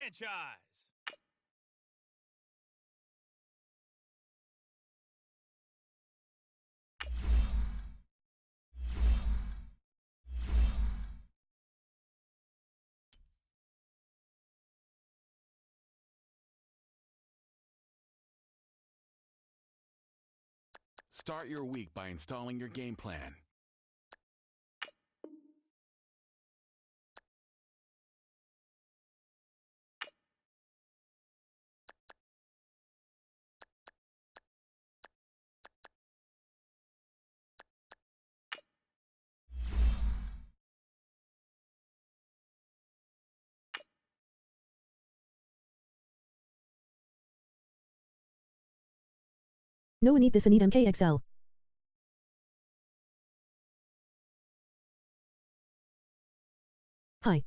franchise. Start your week by installing your game plan. No need this, I need MKXL. Hi.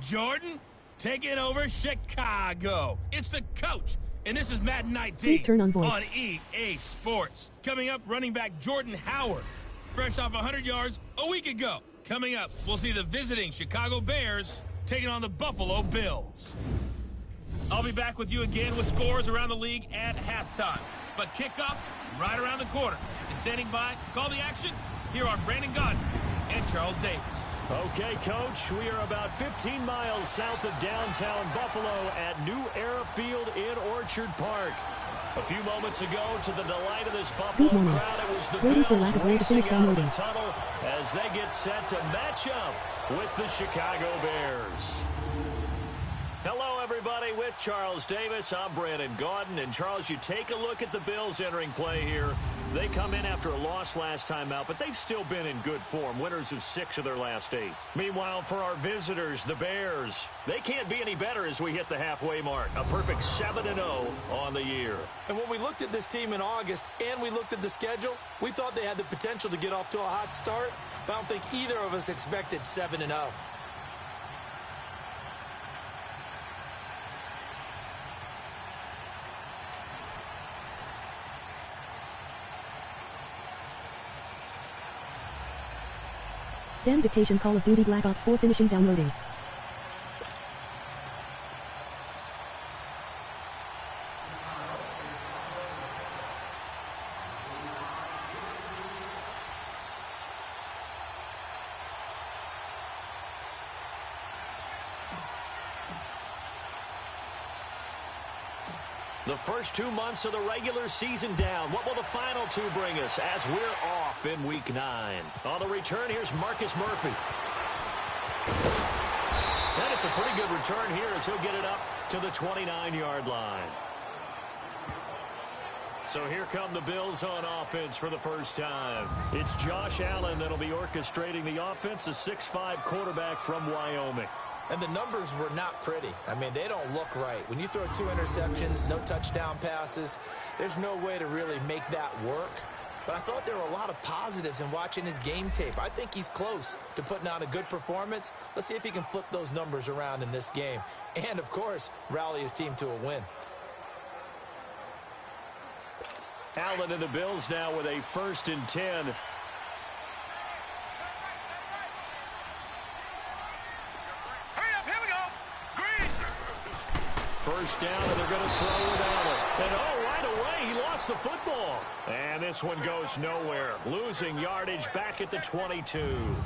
Jordan, taking over Chicago. It's the coach, and this is Madden 19 Please turn on voice. on EA Sports. Coming up, running back Jordan Howard, fresh off 100 yards a week ago. Coming up, we'll see the visiting Chicago Bears taking on the Buffalo Bills. I'll be back with you again with scores around the league at halftime. But kickoff right around the corner. And standing by to call the action, here are Brandon Gardner and Charles Davis. Okay, Coach, we are about 15 miles south of downtown Buffalo at New Era Field in Orchard Park. A few moments ago, to the delight of this Buffalo crowd, it was the Bills racing out of the tunnel as they get set to match up with the Chicago Bears. Hello, everybody. With Charles Davis, I'm Brandon Gaudin. And, Charles, you take a look at the Bills entering play here. They come in after a loss last time out, but they've still been in good form, winners of 6 of their last 8. Meanwhile, for our visitors, the Bears, they can't be any better as we hit the halfway mark. A perfect 7-0 on the year. And when we looked at this team in August and we looked at the schedule, we thought they had the potential to get off to a hot start, but I don't think either of us expected 7-0. Damn dictation, Call of Duty Black Ops 4 finishing downloading. The first 2 months of the regular season down. What will the final 2 bring us as we're off in Week 9? On the return, here's Marcus Murphy. And it's a pretty good return here as he'll get it up to the 29-yard line. So here come the Bills on offense for the first time. It's Josh Allen that'll be orchestrating the offense, a 6'5" quarterback from Wyoming. And the numbers were not pretty. I mean, they don't look right. When you throw 2 interceptions, no touchdown passes, there's no way to really make that work. But I thought there were a lot of positives in watching his game tape. I think he's close to putting on a good performance. Let's see if he can flip those numbers around in this game. And, of course, rally his team to a win. Allen and the Bills now with a 1st and 10. First down, and they're going to throw with Allen. And, right away, he lost the football. And this one goes nowhere. Losing yardage back at the 22.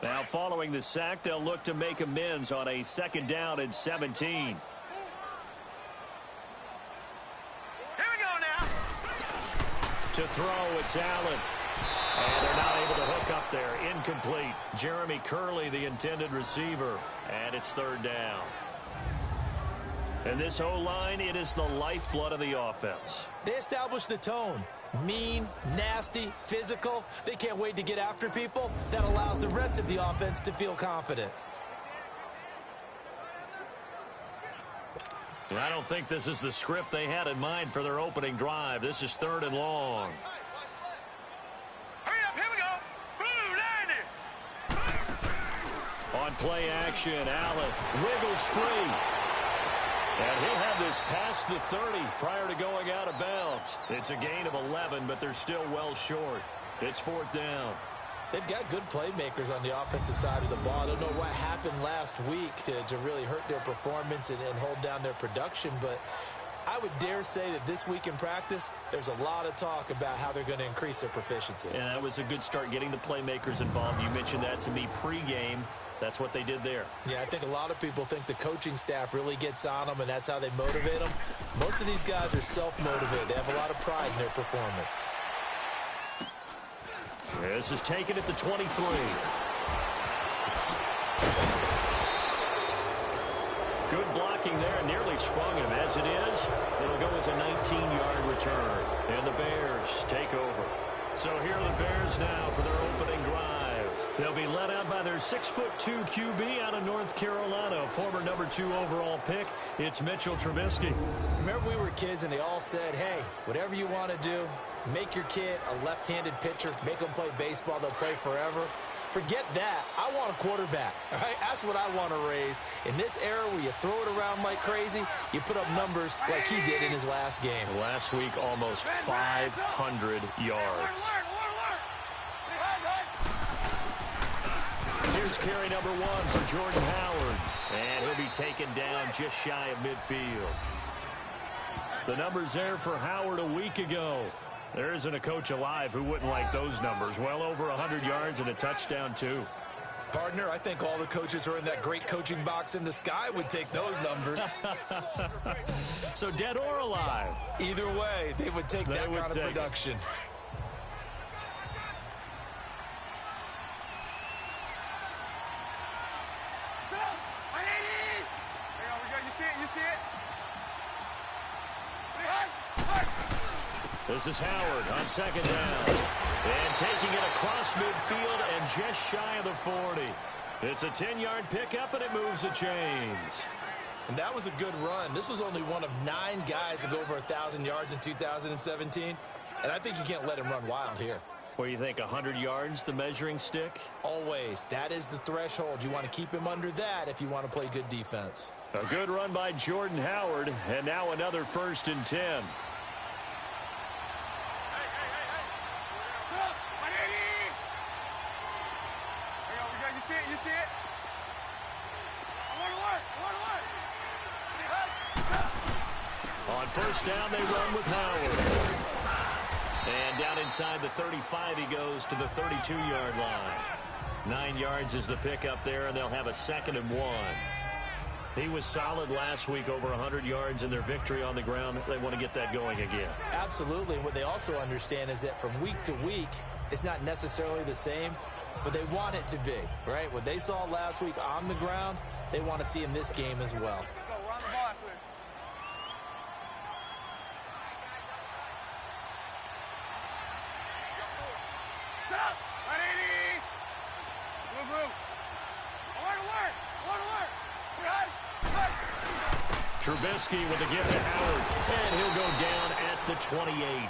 Now, following the sack, they'll look to make amends on a 2nd down and 17. Here we go now. To throw, it's Allen. And they're not able to hook up there. Incomplete. Jeremy Curley, the intended receiver. And it's third down. And this O-line, it is the lifeblood of the offense. They established the tone. Mean, nasty, physical. They can't wait to get after people. That allows the rest of the offense to feel confident. And I don't think this is the script they had in mind for their opening drive. This is third and long. Hurry up, here we go. Blue, 90. On play action, Allen wiggles free. And he'll have this past the 30 prior to going out of bounds. It's a gain of 11, but they're still well short. It's fourth down. They've got good playmakers on the offensive side of the ball. I don't know what happened last week to really hurt their performance and hold down their production, but I would dare say that this week in practice, there's a lot of talk about how they're going to increase their proficiency. And that was a good start getting the playmakers involved. You mentioned that to me pregame. That's what they did there. Yeah, I think a lot of people think the coaching staff really gets on them, and that's how they motivate them. Most of these guys are self-motivated. They have a lot of pride in their performance. This is taken at the 23. Good blocking there, nearly sprung him. As it is, it'll go as a 19-yard return. And the Bears take over. So here are the Bears now for their opening drive. They'll be led out by their 6'2" QB out of North Carolina, former number 2 overall pick. It's Mitchell Trubisky. Remember we were kids and they all said, hey, whatever you want to do, make your kid a left-handed pitcher, make them play baseball, they'll play forever. Forget that. I want a quarterback. All right? That's what I want to raise. In this era where you throw it around like crazy, you put up numbers like he did in his last game. Last week, almost 500 yards. Here's carry number 1 for Jordan Howard. And he'll be taken down just shy of midfield. The numbers there for Howard a week ago. There isn't a coach alive who wouldn't like those numbers. Well over 100 yards and a touchdown, too. Partner, I think all the coaches who are in that great coaching box in the sky would take those numbers. So dead or alive? Either way, they would take that kind of production. This is Howard on second down. And taking it across midfield and just shy of the 40. It's a 10-yard pickup, and it moves the chains. And that was a good run. This was only one of 9 guys to go over 1,000 yards in 2017. And I think you can't let him run wild here. What do you think, 100 yards, the measuring stick? Always. That is the threshold. You want to keep him under that if you want to play good defense. A good run by Jordan Howard, and now another 1st and 10. On first down, they run with Howard. And down inside the 35, he goes to the 32-yard line. 9 yards is the pickup there, and they'll have a 2nd and 1. He was solid last week, over 100 yards in their victory on the ground. They want to get that going again. Absolutely. What they also understand is that from week to week, it's not necessarily the same, but they want it to be, right? What they saw last week on the ground, they want to see in this game as well. Trubisky with a give to Howard, and he'll go down at the 28.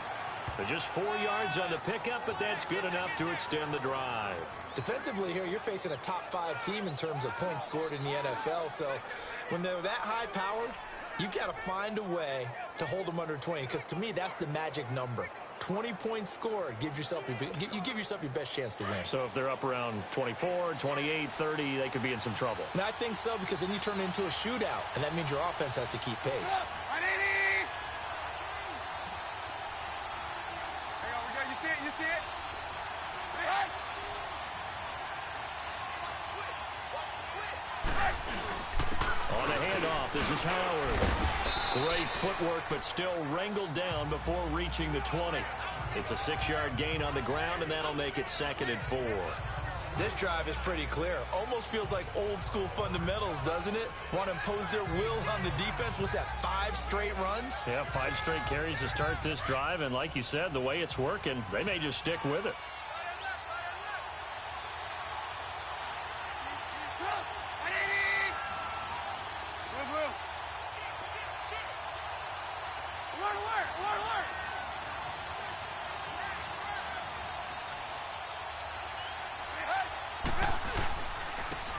But just 4 yards on the pickup, but that's good enough to extend the drive. Defensively here, you're facing a top 5 team in terms of points scored in the NFL, so when they're that high powered, you've got to find a way to hold them under 20, because to me, that's the magic number. 20 points scored, you give yourself your best chance to win. So if they're up around 24, 28, 30, they could be in some trouble. And I think so, because then you turn it into a shootout, and that means your offense has to keep pace. You see it? On the handoff, this is Howard. Great footwork, but still wrangled down before reaching the 20. It's a 6-yard gain on the ground, and that'll make it 2nd and 4. This drive is pretty clear. Almost feels like old school fundamentals, doesn't it? Want to impose their will on the defense. What's that, 5 straight runs? Yeah, 5 straight carries to start this drive, and like you said, the way it's working, they may just stick with it.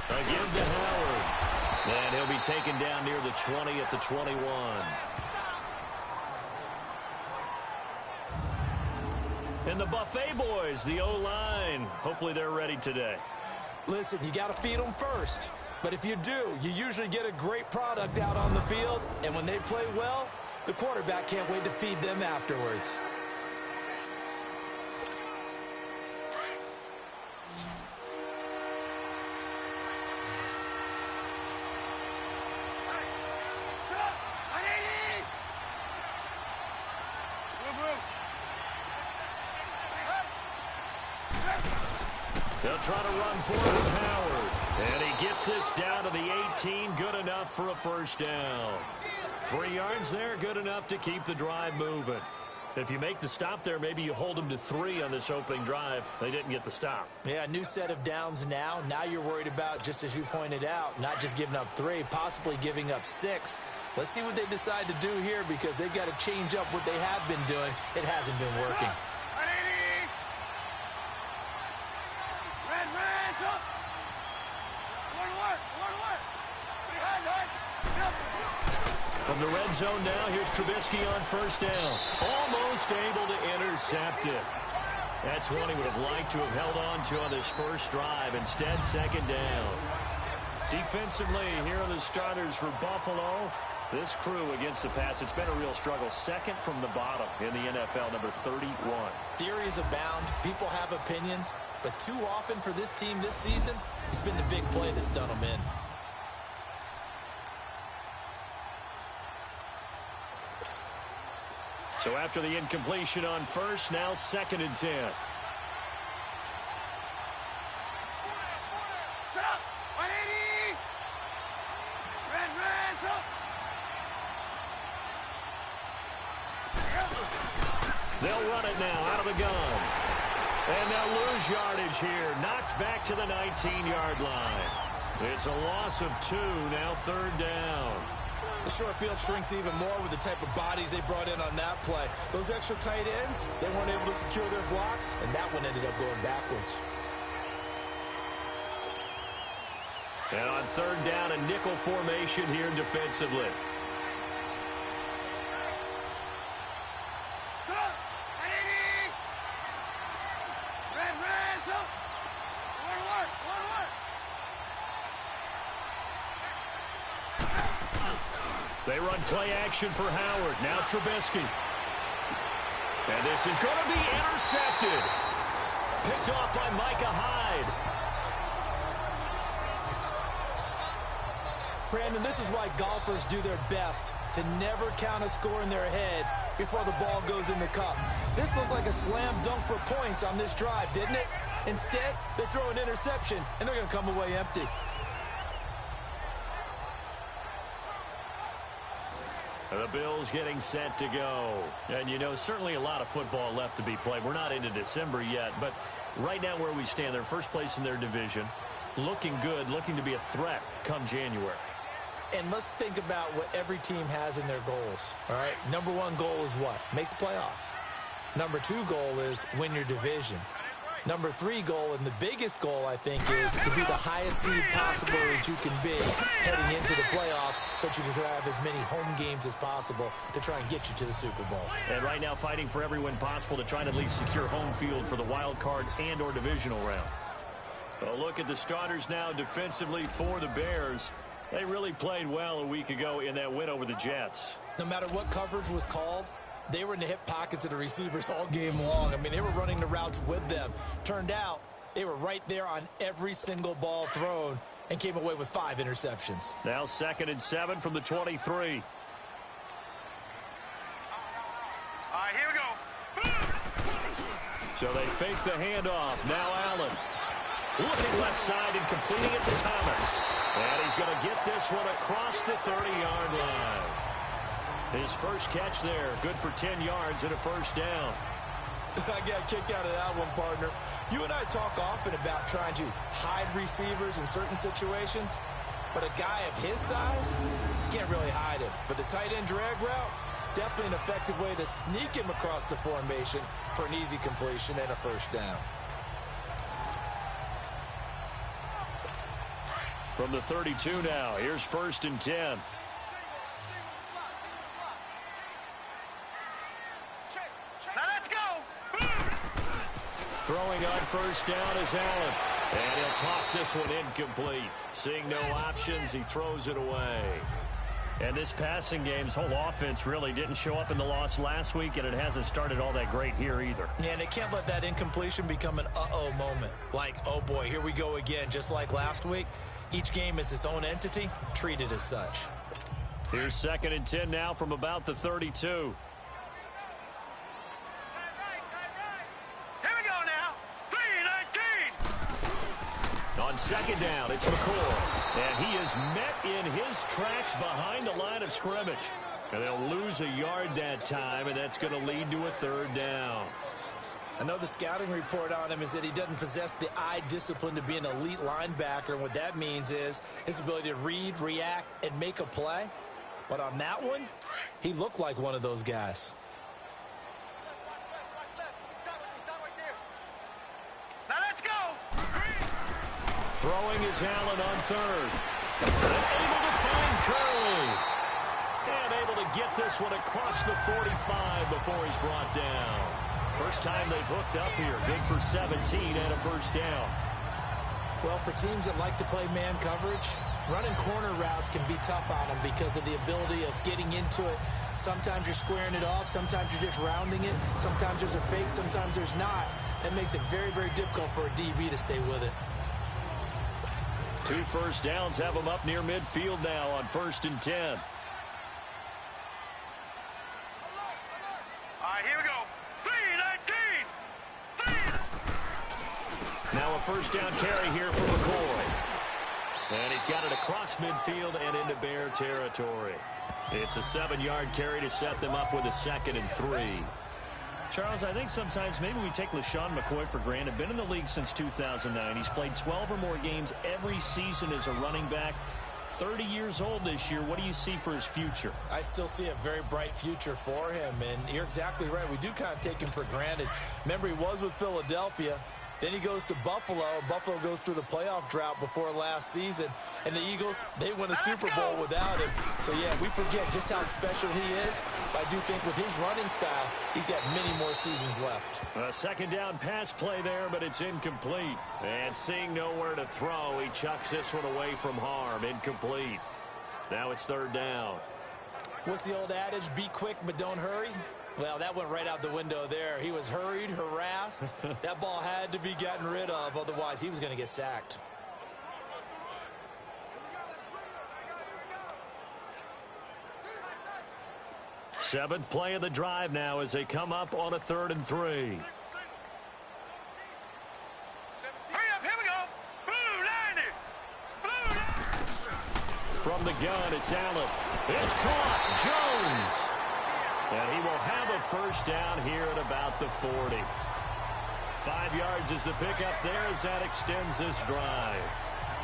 Again to Howard. And he'll be taken down near the 20 at the 21. And the Buffet boys, the O-line. Hopefully they're ready today. Listen, you got to feed them first. But if you do, you usually get a great product out on the field. And when they play well, the quarterback can't wait to feed them afterwards. They'll try to run for it with Howard. And he gets this down to the 18. Good enough for a first down. 3 yards there, good enough to keep the drive moving. If you make the stop there, maybe you hold them to 3 on this opening drive. They didn't get the stop. Yeah, new set of downs now. Now you're worried about, just as you pointed out, not just giving up 3, possibly giving up 6. Let's see what they decide to do here, because they've got to change up what they have been doing. It hasn't been working. From the red zone now, here's Trubisky on first down. Almost able to intercept it. That's one he would have liked to have held on to on this first drive. Instead, 2nd down. Defensively, here are the starters for Buffalo. This crew against the pass, it's been a real struggle. 2nd from the bottom in the NFL, number 31. Theories abound. People have opinions. But too often for this team this season, it's been the big play that's done them in. So after the incompletion on first, now 2nd and 10. They'll run it now out of the gun. And they'll lose yardage here. Knocked back to the 19-yard line. It's a loss of 2, now 3rd down. The short field shrinks even more with the type of bodies they brought in on that play. Those extra tight ends, they weren't able to secure their blocks, and that one ended up going backwards. And on 3rd down, a nickel formation here defensively. They run play action for Howard. Now Trubisky. And this is going to be intercepted. Picked off by Micah Hyde. Brandon, this is why golfers do their best to never count a score in their head before the ball goes in the cup. This looked like a slam dunk for points on this drive, didn't it? Instead, they throw an interception, and they're going to come away empty. The Bills getting set to go. And, you know, certainly a lot of football left to be played. We're not into December yet, but right now where we stand, they're first place in their division. Looking good, looking to be a threat come January. And let's think about what every team has in their goals, all right? Number 1 goal is what? Make the playoffs. Number 2 goal is win your division. Number 3 goal, and the biggest goal, I think, is to be the highest seed possible that you can be heading into the playoffs so that you can have as many home games as possible to try and get you to the Super Bowl. And right now fighting for every win possible to try and at least secure home field for the wild card and or divisional round. A look at the starters now defensively for the Bears. They really played well a week ago in that win over the Jets. No matter what coverage was called, they were in the hip pockets of the receivers all game long. I mean, they were running the routes with them. Turned out, they were right there on every single ball thrown and came away with 5 interceptions. Now 2nd and 7 from the 23. So they fake the handoff. Now Allen. Looking left side and completing it to Thomas. And he's going to get this one across the 30-yard line. His first catch there. Good for 10 yards and a first down. I got a kick out of that one, partner. You and I talk often about trying to hide receivers in certain situations, but a guy of his size, you can't really hide him. But the tight end drag route, definitely an effective way to sneak him across the formation for an easy completion and a first down. From the 32 now, here's 1st and 10. Throwing on first down is Allen. And he'll toss this one incomplete. Seeing no options, he throws it away. And this passing game's whole offense really didn't show up in the loss last week, and it hasn't started all that great here either. Yeah, and they can't let that incompletion become an uh-oh moment. Like, oh boy, here we go again, just like last week. Each game is its own entity, treated as such. Here's 2nd and 10 now from about the 32. On 2nd down, it's McCoy. And he is met in his tracks behind the line of scrimmage. And they'll lose a yard that time, and that's going to lead to a 3rd down. I know the scouting report on him is that he doesn't possess the eye discipline to be an elite linebacker. And what that means is his ability to read, react, and make a play. But on that one, he looked like one of those guys. Throwing is Allen on 3rd. And able to find Curley. And able to get this one across the 45 before he's brought down. First time they've hooked up here. Good for 17 and a first down. Well, for teams that like to play man coverage, running corner routes can be tough on them because of the ability of getting into it. Sometimes you're squaring it off. Sometimes you're just rounding it. Sometimes there's a fake. Sometimes there's not. That makes it very, very difficult for a DB to stay with it. 2 first downs have them up near midfield now on 1st and 10. All right, here we go. 3-19. Now a first down carry here for McCoy. And he's got it across midfield and into Bear territory. It's a 7-yard carry to set them up with a 2nd and 3. Charles, I think sometimes maybe we take LeSean McCoy for granted. Been in the league since 2009. He's played 12 or more games every season as a running back. 30 years old this year. What do you see for his future? I still see a very bright future for him, and you're exactly right. We do kind of take him for granted. Remember, he was with Philadelphia. Then he goes to Buffalo. Buffalo goes through the playoff drought before last season. And the Eagles, they win a Super Bowl without him. So, yeah, we forget just how special he is. But I do think with his running style, he's got many more seasons left. A 2nd down pass play there, but it's incomplete. And seeing nowhere to throw, he chucks this one away from harm. Incomplete. Now it's 3rd down. What's the old adage? Be quick, but don't hurry. Well, that went right out the window there. He was hurried, harassed. That ball had to be gotten rid of. Otherwise, he was going to get sacked. Seventh play of the drive now as they come up on a 3rd and 3. Hurry up, here we go. Blue 90. Blue 90. From the gun, it's Allen. It's caught. Jones. And he will have a first down here at about the 40. 5 yards is the pickup there as that extends this drive.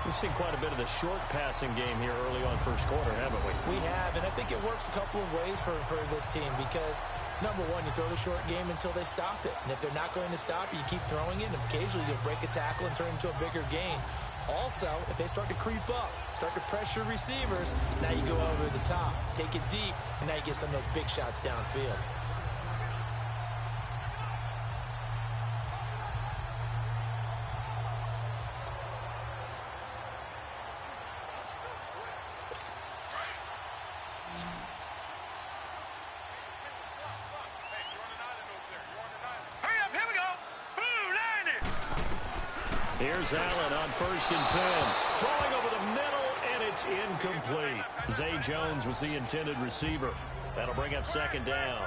We've seen quite a bit of the short passing game here early on first quarter, haven't we? We have, and I think it works a couple of ways for this team because, number one, you throw the short game until they stop it. And if they're not going to stop it, you keep throwing it, and occasionally you'll break a tackle and turn it into a bigger gain. Also, if they start to creep up, start to pressure receivers, now you go over the top, take it deep, and now you get some of those big shots downfield. Here's Allen on 1st and 10. Throwing over the middle, and it's incomplete. Zay Jones was the intended receiver. That'll bring up 2nd down.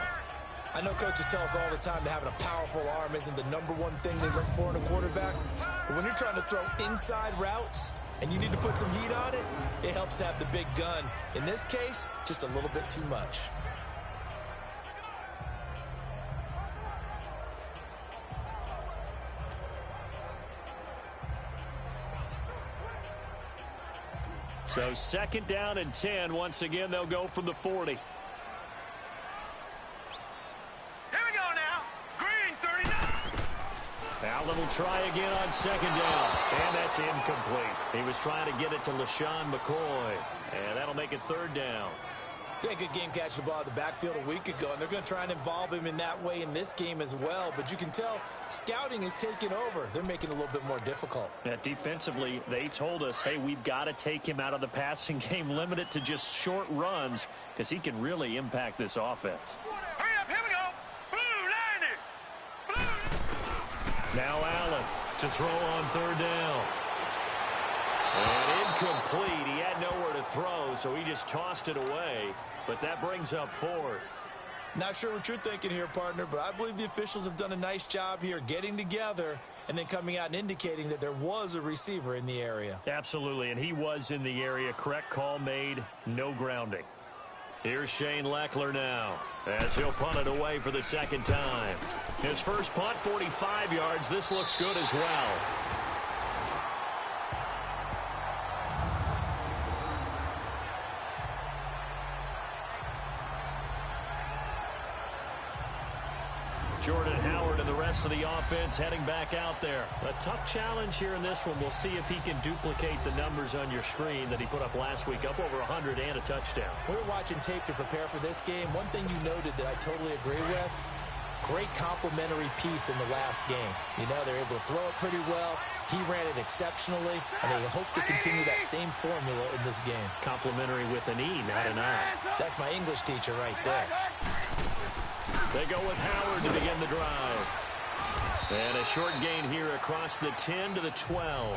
I know coaches tell us all the time that having a powerful arm isn't the #1 thing they look for in a quarterback. But when you're trying to throw inside routes and you need to put some heat on it, it helps have the big gun. In this case, just a little bit too much. So 2nd down and 10. Once again, they'll go from the 40. Here we go now. Green 39. Allen will try again on 2nd down. And that's incomplete. He was trying to get it to LaShawn McCoy. And that'll make it 3rd down. He had a good game catching the ball in the backfield a week ago, and they're going to try and involve him in that way in this game as well. But you can tell scouting is taking over. They're making it a little bit more difficult. Yeah, defensively, they told us, hey, we've got to take him out of the passing game, limit it to just short runs, because he can really impact this offense. Hurry up, here we go. Blue, line it. Blue. Now Allen to throw on 3rd down. And incomplete. He had nowhere to throw, so he just tossed it away. But that brings up 4th. Not sure what you're thinking here, partner, but I believe the officials have done a nice job here getting together and then coming out and indicating that there was a receiver in the area. Absolutely, and he was in the area. Correct call made, no grounding. Here's Shane Leckler now as he'll punt it away for the 2nd time. His first punt, 45 yards. This looks good as well. Jordan Howard and the rest of the offense heading back out there. A tough challenge here in this one. We'll see if he can duplicate the numbers on your screen that he put up last week, up over 100 and a touchdown. We were watching tape to prepare for this game. One thing you noted that I totally agree with, great complementary piece in the last game. You know, they're able to throw it pretty well. He ran it exceptionally, and they hope to continue that same formula in this game. Complimentary with an E, not an I. That's my English teacher right there. They go with Howard to begin the drive. And a short gain here across the 10 to the 12.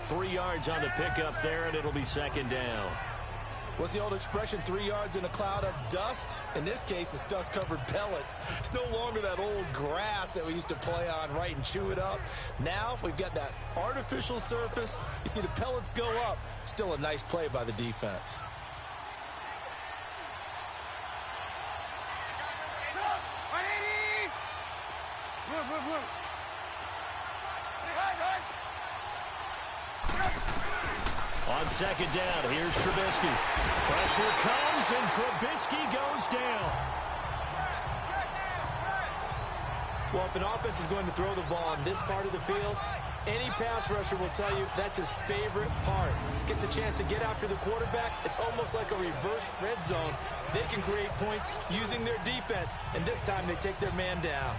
3 yards on the pickup there, and it'll be 2nd down. What's the old expression, 3 yards in a cloud of dust? In this case, it's dust-covered pellets. It's no longer that old grass that we used to play on, right, and chew it up. Now we've got that artificial surface. You see the pellets go up. Still a nice play by the defense. On 2nd down, here's Trubisky. Pressure comes, and Trubisky goes down. Well, if an offense is going to throw the ball on this part of the field, any pass rusher will tell you that's his favorite part. Gets a chance to get after the quarterback. It's almost like a reverse red zone. They can create points using their defense, and this time they take their man down.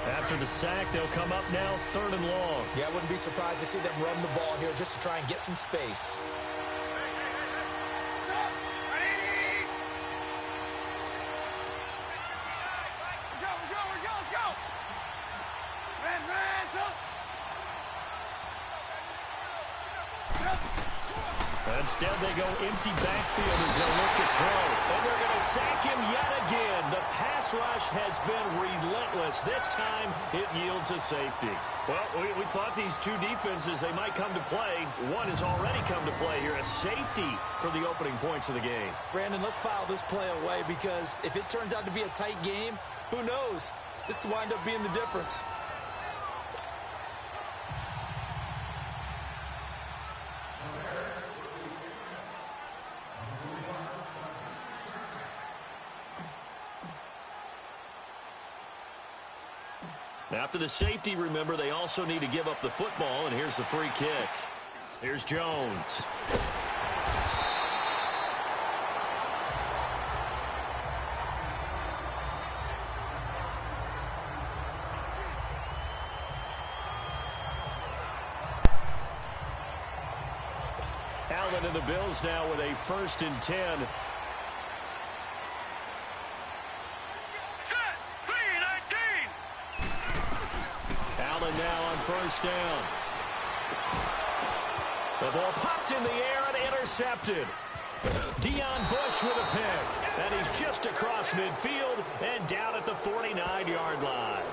After the sack, they'll come up now 3rd and long. Yeah, I wouldn't be surprised to see them run the ball here just to try and get some space. Instead, they go empty backfield as they look to throw. And they're going to sack him yet again. The pass rush has been relentless. This time, it yields a safety. Well, we thought these two defenses, they might come to play. One has already come to play here. A safety for the opening points of the game. Brandon, let's file this play away because if it turns out to be a tight game, who knows? This could wind up being the difference. After the safety, remember, they also need to give up the football, and here's the free kick. Here's Jones. Allen and the Bills now with a 1st and 10. Now on 1st down. The ball popped in the air and intercepted. Deion Bush with a pick. And he's just across midfield and down at the 49-yard line.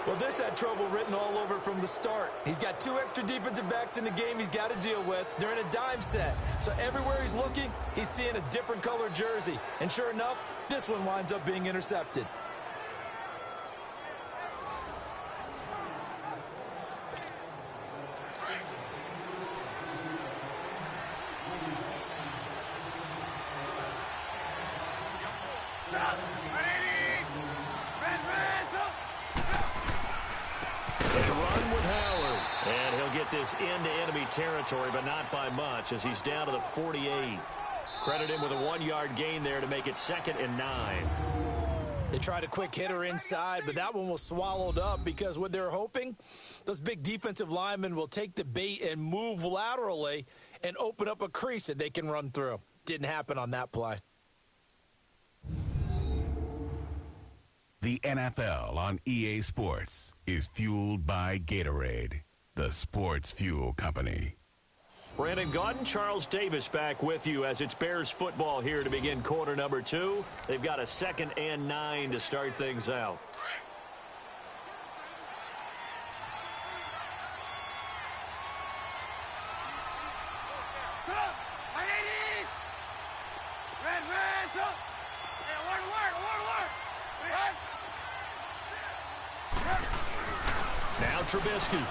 Well, this had trouble written all over from the start. He's got 2 extra defensive backs in the game he's got to deal with. They're in a dime set. So everywhere he's looking, he's seeing a different color jersey. And sure enough, this one winds up being intercepted. This into enemy territory, but not by much, as he's down to the 48. Credit him with a 1-yard gain there to make it 2nd and 9. They tried a quick hitter inside, but that one was swallowed up because what they're hoping, those big defensive linemen will take the bait and move laterally and open up a crease that they can run through. Didn't happen on that play. The NFL on EA Sports is fueled by Gatorade, the sports fuel company. Brandon Gaudin, Charles Davis back with you as it's Bears football here to begin quarter number 2. They've got a 2nd and 9 to start things out. Now Trubisky.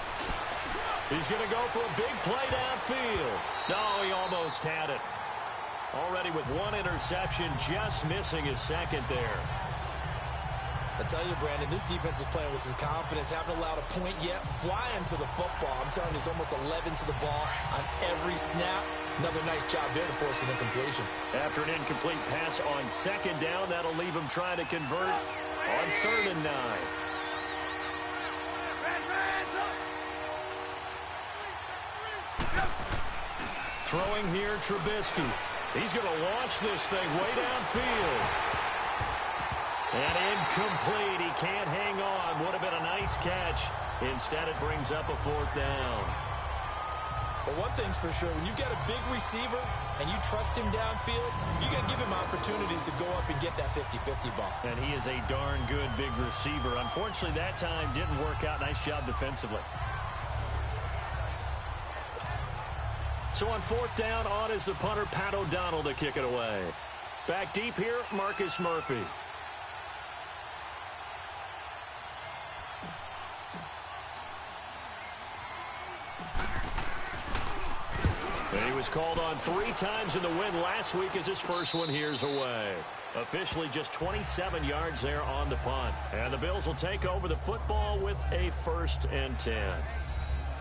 He's going to go for a big play downfield. No, he almost had it. Already with 1 interception, just missing his 2nd there. I tell you, Brandon, this defense is playing with some confidence. Haven't allowed a point yet. Flying to the football. I'm telling you, there's almost 11 to the ball on every snap. Another nice job there to force an incompletion. After an incomplete pass on 2nd down, that'll leave him trying to convert on 3rd and 9. Throwing here, Trubisky. He's going to launch this thing way downfield. And incomplete. He can't hang on. Would have been a nice catch. Instead, it brings up a 4th down. But one thing's for sure, when you get a big receiver and you trust him downfield, you got to give him opportunities to go up and get that 50-50 ball. And he is a darn good big receiver. Unfortunately, that time didn't work out. Nice job defensively. So on 4th down, on is the punter, Pat O'Donnell, to kick it away. Back deep here, Marcus Murphy. And he was called on 3 times in the win last week as his first one here's away. Officially just 27 yards there on the punt. And the Bills will take over the football with a 1st and 10.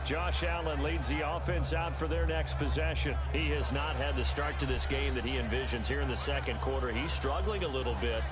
Josh Allen leads the offense out for their next possession. He has not had the start to this game that he envisions here in the 2nd quarter. He's struggling a little bit.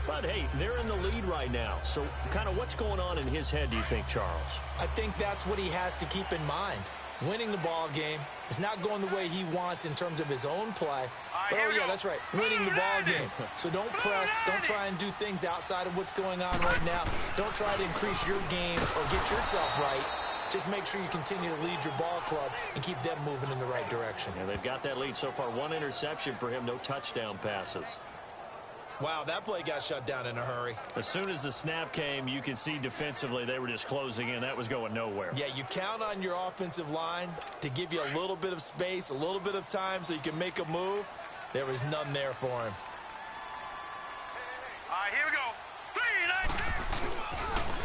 But, hey, they're in the lead right now. So kind of what's going on in his head, do you think, Charles? I think that's what he has to keep in mind. Winning the ball game is not going the way he wants in terms of his own play. But, oh, yeah, that's right, winning the ball game. So don't press. Don't try and do things outside of what's going on right now. Don't try to increase your game or get yourself right. Just make sure you continue to lead your ball club and keep them moving in the right direction. And they've got that lead so far. 1 interception for him, no touchdown passes. Wow, that play got shut down in a hurry. As soon as the snap came, you could see defensively they were just closing in. That was going nowhere. Yeah, you count on your offensive line to give you a little bit of space, a little bit of time so you can make a move. There was none there for him. All right, here we go. 3, 9,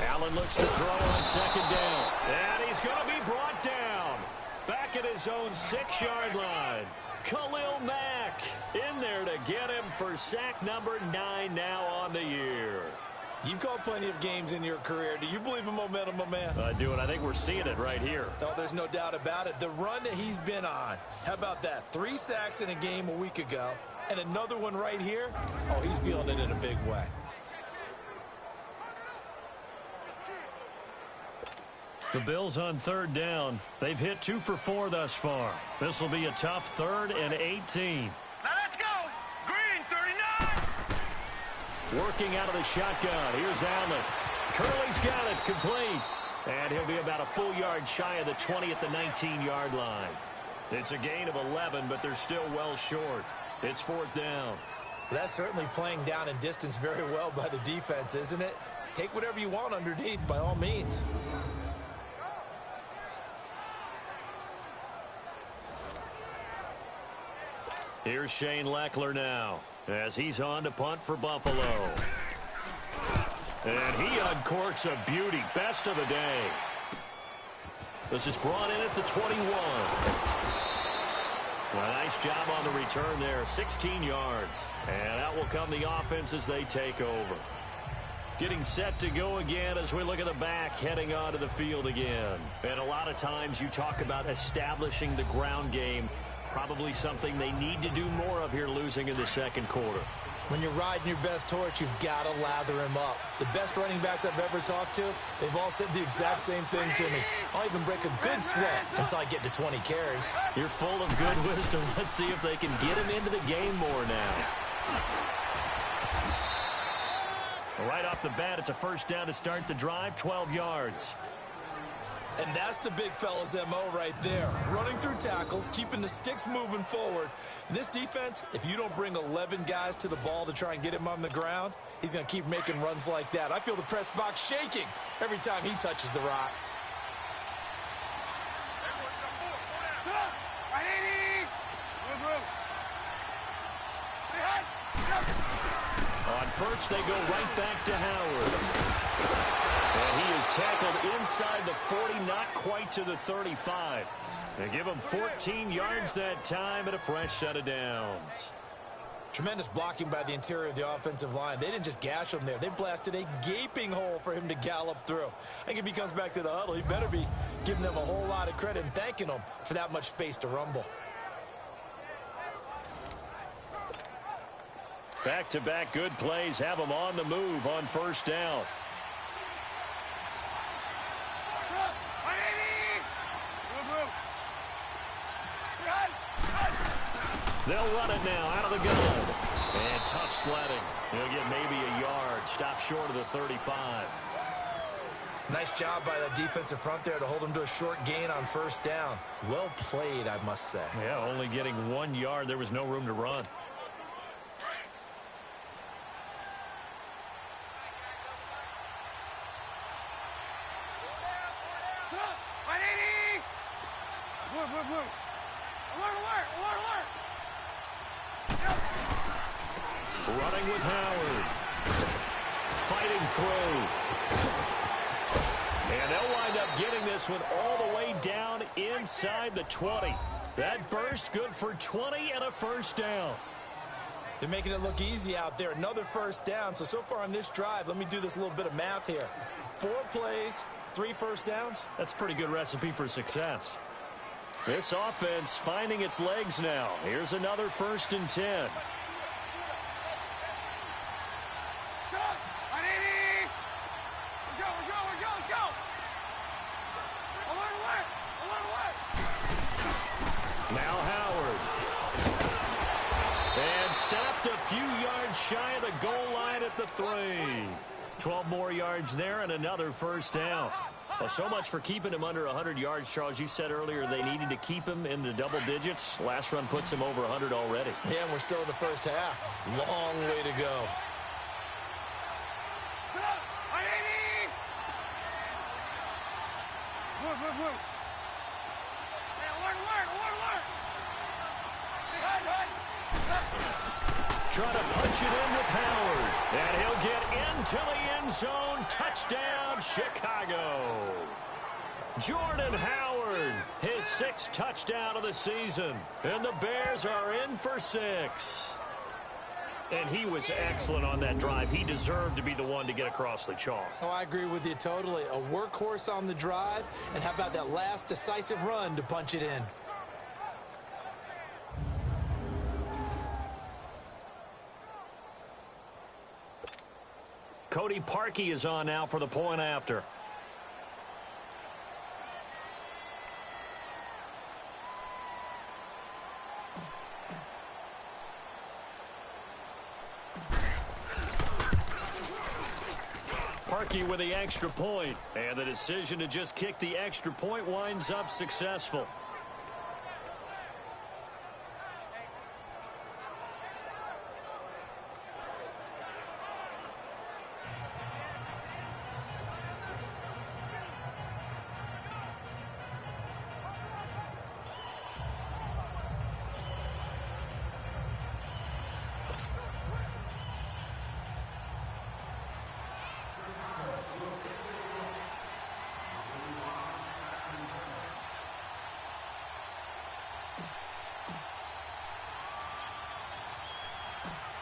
Allen looks to throw on 2nd down. And he's going to be brought down. Back at his own 6-yard line. Khalil Mack in there to get him for sack number 9 now on the year. You've called plenty of games in your career. Do you believe in momentum, my man? I do, and I think we're seeing it right here. Oh, there's no doubt about it. The run that he's been on. How about that? 3 sacks in a game a week ago, and another one right here. Oh, he's feeling it in a big way. The Bills on 3rd down. They've hit 2 for 4 thus far. This will be a tough 3rd and 18. now let's go. Green, 39. Working out of the shotgun. Here's Allen. Curley's got it. Complete. And he'll be about a full yard shy of the 20 at the 19-yard line. It's a gain of 11, but they're still well short. It's 4th down. That's certainly playing down in distance very well by the defense, isn't it? Take whatever you want underneath by all means. Here's Shane Leckler now as he's on to punt for Buffalo. And he uncorks a beauty. Best of the day. This is brought in at the 21. A nice job on the return there. 16 yards. And out will come the offense as they take over. Getting set to go again as we look at the back heading onto the field again. And a lot of times you talk about establishing the ground game. Probably something they need to do more of here losing in the second quarter. When you're riding your best horse, you've got to lather him up. The best running backs I've ever talked to, they've all said the exact same thing to me. I'll even break a good sweat until I get to 20 carries. You're full of good wisdom. Let's see if they can get him into the game more now. Right off the bat, it's a first down to start the drive, 12 yards. And that's the big fella's MO right there. Running through tackles, keeping the sticks moving forward. This defense, if you don't bring 11 guys to the ball to try and get him on the ground, he's going to keep making runs like that. I feel the press box shaking every time he touches the rock. On first, they go right back to Howard. And he is tackled inside the 40, not quite to the 35. They give him 14 yards that time and a fresh set of downs. Tremendous blocking by the interior of the offensive line. They didn't just gash him there. They blasted a gaping hole for him to gallop through. I think if he comes back to the huddle, he better be giving them a whole lot of credit and thanking them for that much space to rumble. Back-to-back good plays have them on the move on first down. They'll run it now out of the gun. And tough sledding. He'll get maybe a yard. Stop short of the 35. Nice job by the defensive front there to hold him to a short gain on first down. Well played, I must say. Yeah, only getting 1 yard. There was no room to run. Running with Howard. Fighting through. And they'll wind up getting this one all the way down inside the 20. That burst good for 20 and a first down. They're making it look easy out there. Another first down. So far on this drive, let me do this little bit of math here. 4 plays, 3 first downs. That's a pretty good recipe for success. This offense finding its legs now. Here's another 1st and 10. Now Howard. And stopped a few yards shy of the goal line at the 3. 12 more yards there and another first down. Well, so much for keeping him under 100 yards, Charles. You said earlier they needed to keep him in the double digits. Last run puts him over 100 already. Yeah, and we're still in the first half. Long way to go. Trying to punch it in with Howard. And he'll get into the end zone. Touchdown, Chicago. Jordan Howard, his 6th touchdown of the season. And the Bears are in for 6. And he was excellent on that drive. He deserved to be the one to get across the chalk. Oh, I agree with you totally. A workhorse on the drive. And how about that last decisive run to punch it in? Cody Parkey is on now for the point after. Parkey with the extra point, and the decision to just kick the extra point winds up successful.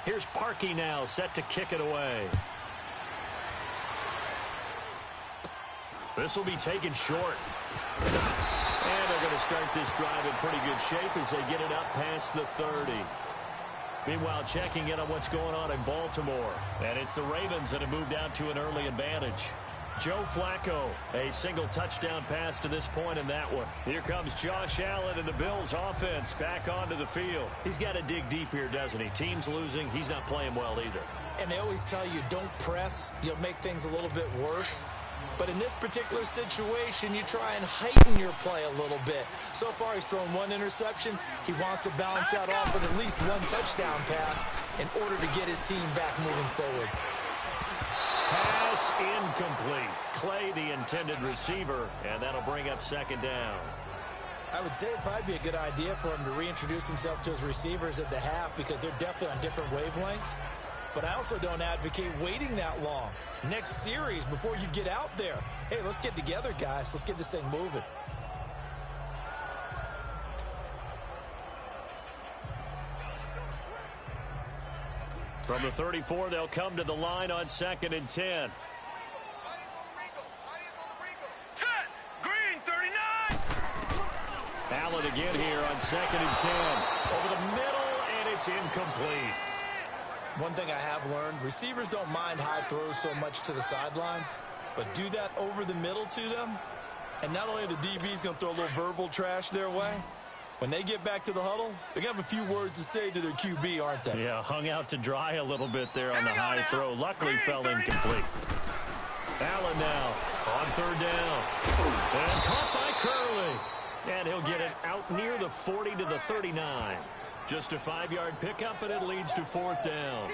Here's Parkey now, set to kick it away. This will be taken short. And they're going to start this drive in pretty good shape as they get it up past the 30. Meanwhile, checking in on what's going on in Baltimore. And it's the Ravens that have moved out to an early advantage. Joe Flacco, a single touchdown pass to this point in that one. Here comes Josh Allen and the Bills offense back onto the field. He's got to dig deep here, doesn't he? Team's losing. He's not playing well either. And they always tell you, don't press. You'll make things a little bit worse. But in this particular situation, you try and heighten your play a little bit. So far, he's thrown one interception. He wants to balance that off with at least one touchdown pass in order to get his team back moving forward. Pass incomplete. Clay, the intended receiver, and that'll bring up second down. I would say it'd probably be a good idea for him to reintroduce himself to his receivers at the half because they're definitely on different wavelengths. But I also don't advocate waiting that long. Next series, before you get out there, hey, let's get together, guys. Let's get this thing moving. From the 34, they'll come to the line on 2nd and 10. Set. Green 39. Allen again here on 2nd and 10. Over the middle, and it's incomplete. One thing I have learned, receivers don't mind high throws so much to the sideline, but do that over the middle to them, and not only the DB's going to throw a little verbal trash their way, when they get back to the huddle, they're going to have a few words to say to their QB, aren't they? Yeah, hung out to dry a little bit there on the high throw. Luckily fell incomplete. Allen now on 3rd down. And caught by Curley. And he'll get it out near the 40 to the 39. Just a 5-yard pickup, and it leads to 4th down.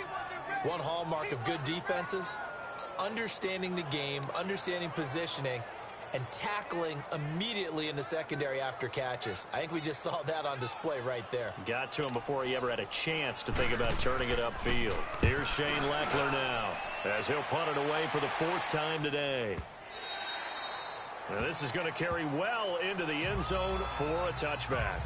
One hallmark of good defenses is understanding the game, understanding positioning, and tackling immediately in the secondary after catches. I think we just saw that on display right there. Got to him before he ever had a chance to think about turning it upfield. Here's Shane Leckler now as he'll punt it away for the 4th time today. And this is going to carry well into the end zone for a touchback.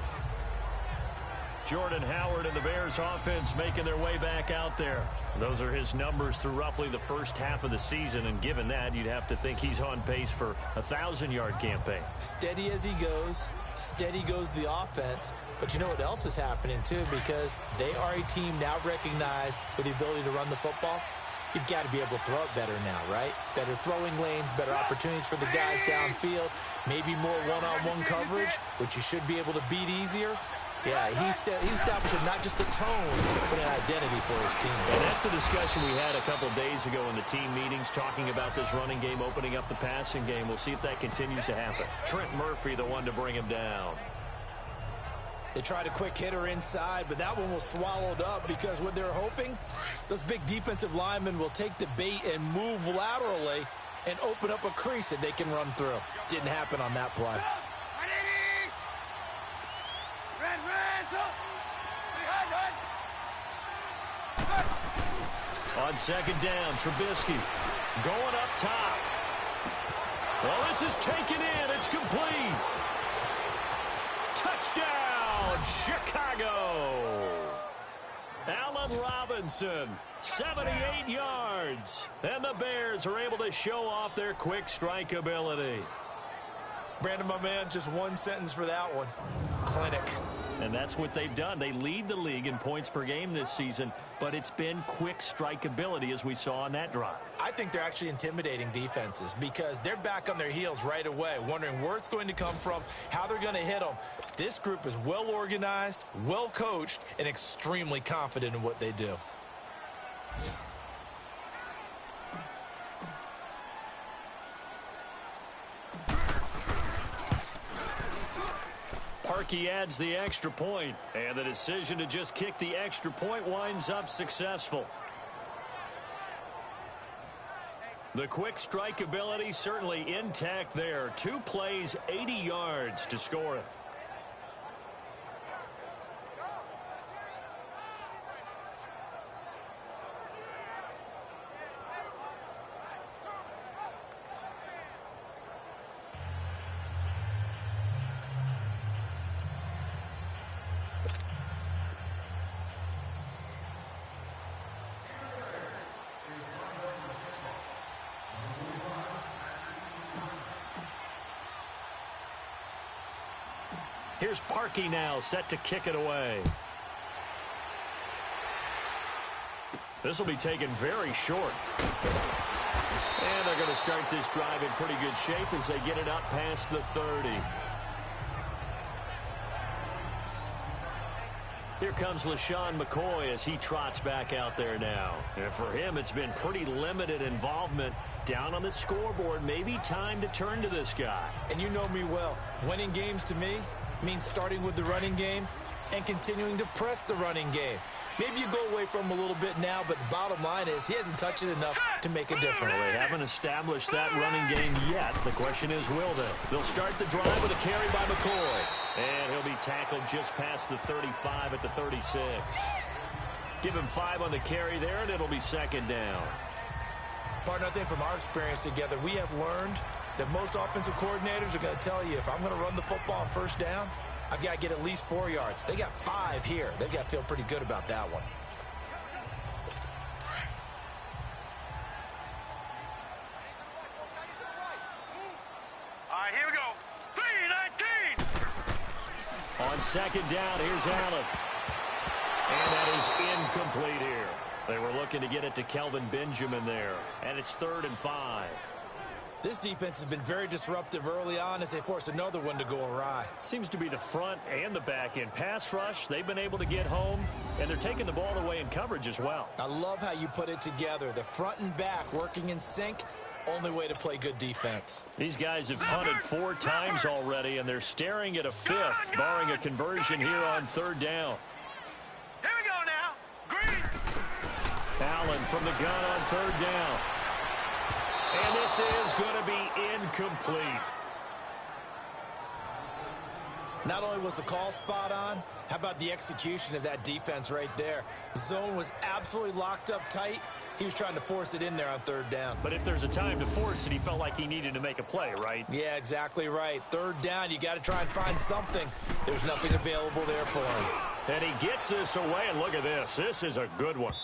Jordan Howard and the Bears offense making their way back out there. Those are his numbers through roughly the first half of the season, and given that, you'd have to think he's on pace for a 1,000-yard campaign. Steady as he goes, steady goes the offense, but you know what else is happening too, because they are a team now recognized with the ability to run the football. You've got to be able to throw it better now, right? Better throwing lanes, better opportunities for the guys downfield, maybe more one-on-one coverage, which you should be able to beat easier. Yeah, he's establishing not just a tone, but an identity for his team. And that's a discussion we had a couple days ago in the team meetings, talking about this running game opening up the passing game. We'll see if that continues to happen. Trent Murphy, the one to bring him down. They tried a quick hitter inside, but that one was swallowed up because what they're hoping, those big defensive linemen will take the bait and move laterally and open up a crease that they can run through. Didn't happen on that play. On 2nd down, Trubisky going up top. Well, this is taken in. It's complete. Touchdown, Chicago. Allen Robinson, 78 yards. And the Bears are able to show off their quick strike ability. Brandon, my man, just one sentence for that one. Clinic. And that's what they've done. They lead the league in points per game this season, but it's been quick strike ability as we saw on that drive. I think they're actually intimidating defenses because they're back on their heels right away, wondering where it's going to come from, how they're going to hit them. This group is well organized, well coached, and extremely confident in what they do. Parkey adds the extra point, and the decision to just kick the extra point winds up successful. The quick strike ability certainly intact there. 2 plays, 80 yards to score it. Here's Parkey now, set to kick it away. This will be taken very short. And they're going to start this drive in pretty good shape as they get it up past the 30. Here comes LaShawn McCoy as he trots back out there now. And for him, it's been pretty limited involvement. Down on the scoreboard, maybe time to turn to this guy. And you know me well. Winning games to me means starting with the running game and continuing to press the running game. Maybe you go away from him a little bit now, but the bottom line is he hasn't touched it enough to make a difference. Well, they haven't established that running game yet. The question is, will they? They'll start the drive with a carry by McCoy. And he'll be tackled just past the 35 at the 36. Give him 5 on the carry there, and it'll be second down. Partner, I think from our experience together, we have learned that most offensive coordinators are going to tell you, if I'm going to run the football on first down, I've got to get at least 4 yards. They got 5 here. They've got to feel pretty good about that one. All right, here we go. 3-19. On second down, here's Allen. And that is incomplete here. They were looking to get it to Kelvin Benjamin there. And it's 3rd and 5. This defense has been very disruptive early on as they force another one to go awry. Seems to be the front and the back end. Pass rush, they've been able to get home, and they're taking the ball away in coverage as well. I love how you put it together. The front and back working in sync, only way to play good defense. These guys have punted 4 times already, and they're staring at a 5th, barring a conversion here on 3rd down. Here we go now. Green. Allen from the gun on 3rd down. And this is going to be incomplete. Not only was the call spot on, how about the execution of that defense right there? The zone was absolutely locked up tight. He was trying to force it in there on 3rd down. But if there's a time to force it, he felt like he needed to make a play, right? Yeah, exactly right. 3rd down, you got to try and find something. There's nothing available there for him. And he gets this away, and look at this. This is a good one.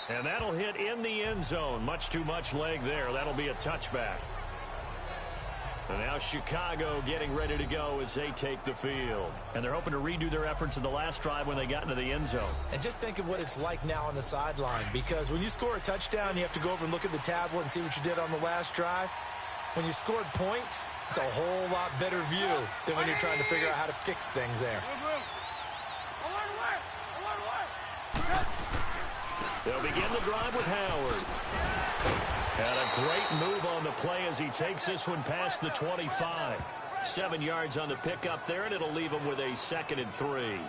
And that'll hit in the end zone. Much too much leg there. That'll be a touchback. And now Chicago getting ready to go as they take the field. And they're hoping to redo their efforts in the last drive when they got into the end zone. And just think of what it's like now on the sideline, because when you score a touchdown, you have to go over and look at the tablet and see what you did on the last drive. When you scored points, it's a whole lot better view than when you're trying to figure out how to fix things there. They'll begin the drive with Howard. And a great move on the play as he takes this one past the 25. 7 yards on the pickup there, and it'll leave him with a 2nd and 3.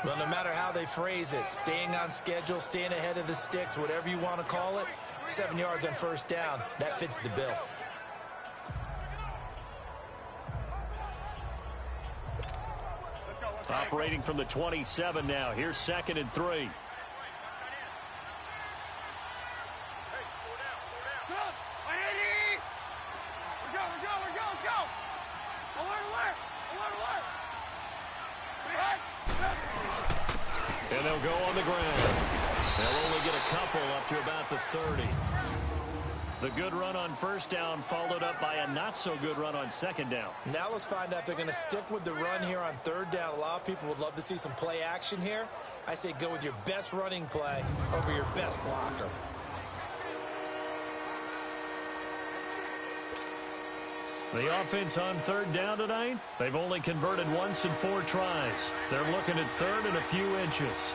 Well, no matter how they phrase it, staying on schedule, staying ahead of the sticks, whatever you want to call it, 7 yards on 1st down, that fits the bill. Operating from the 27 now. Here's 2nd and 3. And they'll go on the ground. They'll only get a couple up to about the 30. The good run on 1st down followed up by a not-so-good run on 2nd down. Now let's find out if they're going to stick with the run here on 3rd down. A lot of people would love to see some play action here. I say go with your best running play over your best blocker. The offense on 3rd down tonight, they've only converted once in 4 tries. They're looking at 3rd and a few inches.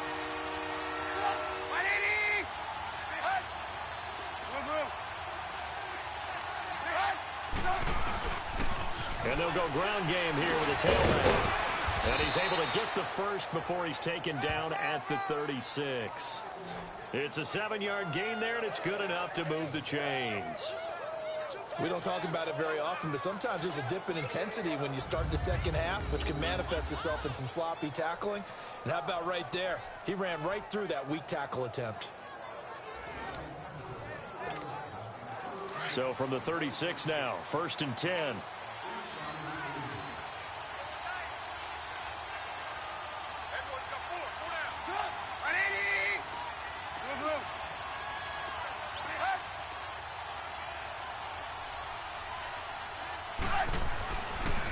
And they'll go ground game here with a tailback. And he's able to get the first before he's taken down at the 36. It's a 7-yard gain there, and it's good enough to move the chains. We don't talk about it very often, but sometimes there's a dip in intensity when you start the second half, which can manifest itself in some sloppy tackling. And how about right there? He ran right through that weak tackle attempt. So from the 36 now, 1st and 10.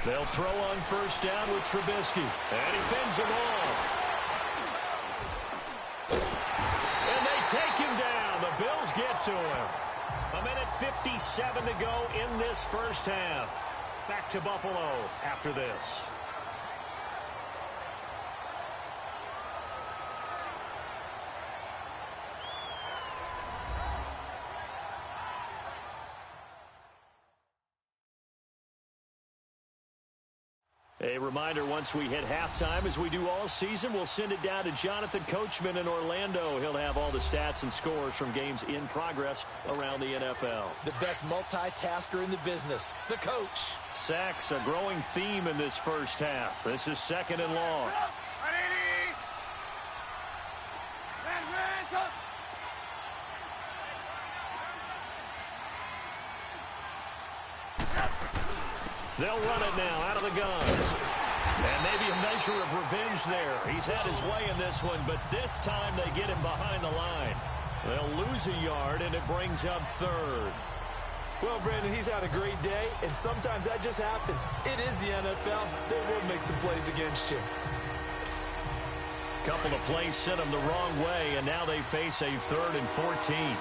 They'll throw on first down with Trubisky. And he fends him off. And they take him down. The Bills get to him. 1:57 to go in this first half. Back to Buffalo after this. A reminder, once we hit halftime, as we do all season, we'll send it down to Jonathan Coachman in Orlando. He'll have all the stats and scores from games in progress around the NFL. The best multitasker in the business, the coach. Sacks, a growing theme in this first half. This is 2nd and long. They'll run it now out of the gun. And maybe a measure of revenge there. He's had his way in this one, but this time they get him behind the line. They'll lose a yard, and it brings up 3rd. Well, Brandon, he's had a great day, and sometimes that just happens. It is the NFL. They will make some plays against you. Couple of plays sent them the wrong way, and now they face a 3rd and 14.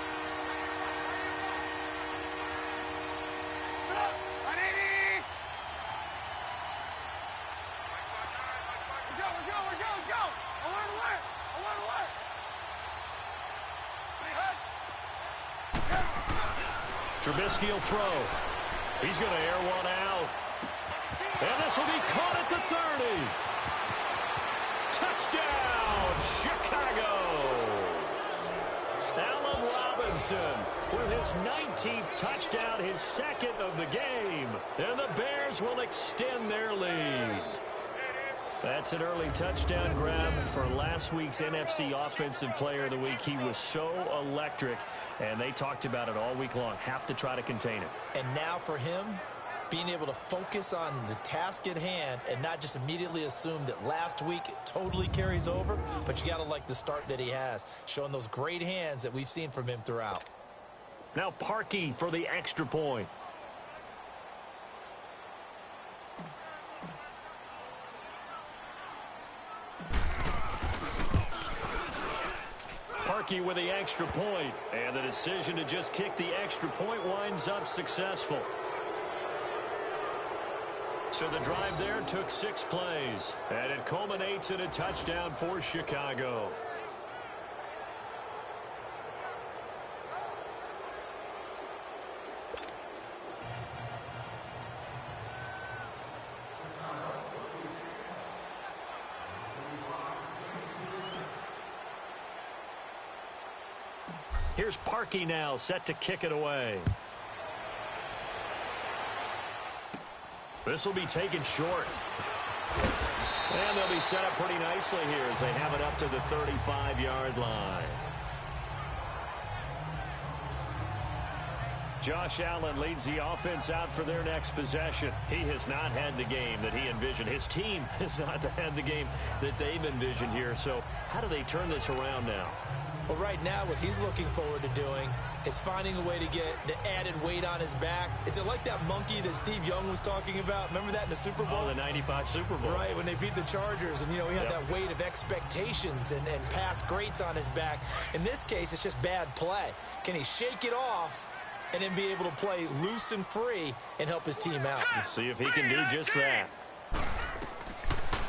Trubisky will throw. He's going to air one out. And this will be caught at the 30. Touchdown, Chicago. Allen Robinson with his 19th touchdown, his 2nd of the game. And the Bears will extend their lead. That's an early touchdown grab for last week's NFC Offensive Player of the Week. He was so electric, and they talked about it all week long. Have to try to contain it. And now for him, being able to focus on the task at hand and not just immediately assume that last week it totally carries over, but you got to like the start that he has, showing those great hands that we've seen from him throughout. Now Parkey for the extra point. Parkey with the extra point, and the decision to just kick the extra point winds up successful. So the drive there took 6 plays, and it culminates in a touchdown for Chicago. Here's Parkey now, set to kick it away. This will be taken short. And they'll be set up pretty nicely here as they have it up to the 35-yard line. Josh Allen leads the offense out for their next possession. He has not had the game that he envisioned. His team has not had the game that they've envisioned here. So how do they turn this around now? Well, right now, what he's looking forward to doing is finding a way to get the added weight on his back. Is it like that monkey that Steve Young was talking about? Remember that in the Super Bowl? Oh, the 95 Super Bowl. Right, when they beat the Chargers. And, you know, he had that weight of expectations and past greats on his back. In this case, it's just bad play. Can he shake it off and then be able to play loose and free and help his team out? Let's see if he can do just that.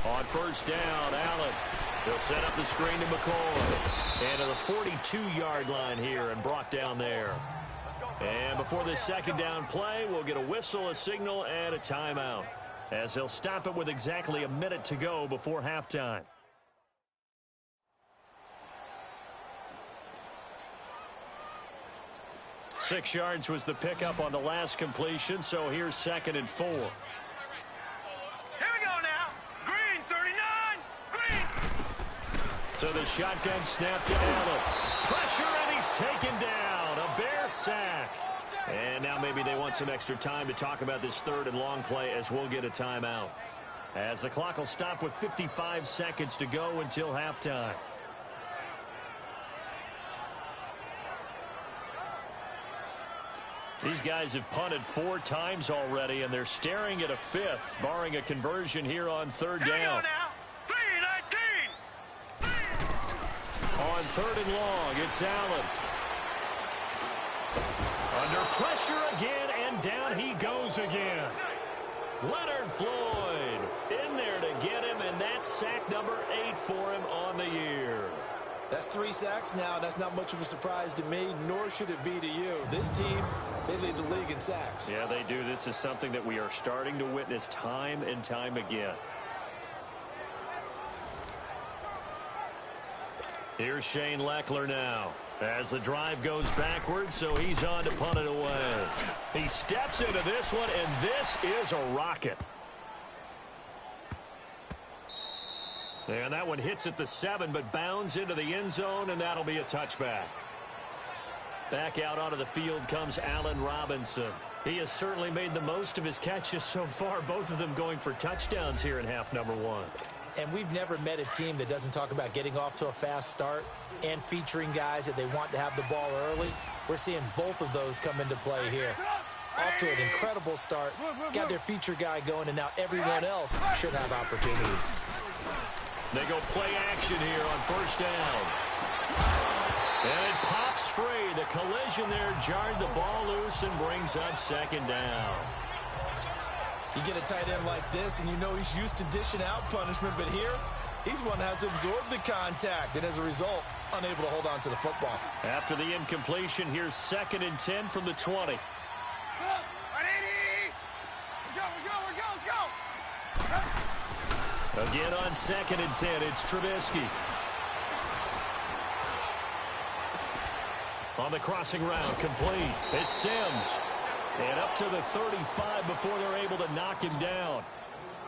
On first down, Allen. They'll set up the screen to McCoy. And to the 42-yard line here and brought down there. And before this second down play, we'll get a whistle, a signal, and a timeout, as he'll stop it with exactly a minute to go before halftime. Six yards was the pickup on the last completion, so here's 2nd and 4. So the shotgun snap to Allen. Pressure, and he's taken down. A Bear sack. And now maybe they want some extra time to talk about this 3rd and long play, as we'll get a timeout, as the clock will stop with 55 seconds to go until halftime. These guys have punted 4 times already, and they're staring at a 5th, barring a conversion here on 3rd down. On 3rd and long, it's Allen. Under pressure again, and down he goes again. Leonard Floyd in there to get him, and that's sack number 8 for him on the year. That's 3 sacks now. That's not much of a surprise to me, nor should it be to you. This team, they lead the league in sacks. Yeah, they do. This is something that we are starting to witness time and time again. Here's Shane Leckler now. As the drive goes backwards, so he's on to punt it away. He steps into this one, and this is a rocket. And that one hits at the 7, but bounds into the end zone, and that'll be a touchback. Back out onto the field comes Allen Robinson. He has certainly made the most of his catches so far, both of them going for touchdowns here in half number 1. And we've never met a team that doesn't talk about getting off to a fast start and featuring guys that they want to have the ball early. We're seeing both of those come into play here. Off to an incredible start, got their feature guy going, and now everyone else should have opportunities. They go play action here on 1st down. And it pops free. The collision there jarred the ball loose and brings up 2nd down. You get a tight end like this, and you know he's used to dishing out punishment, but here, he's one that has to absorb the contact, and as a result, unable to hold on to the football. After the incompletion, here's 2nd and 10 from the 20. Again on 2nd and 10, it's Trubisky. On the crossing route, complete. It's Sims. And up to the 35 before they're able to knock him down.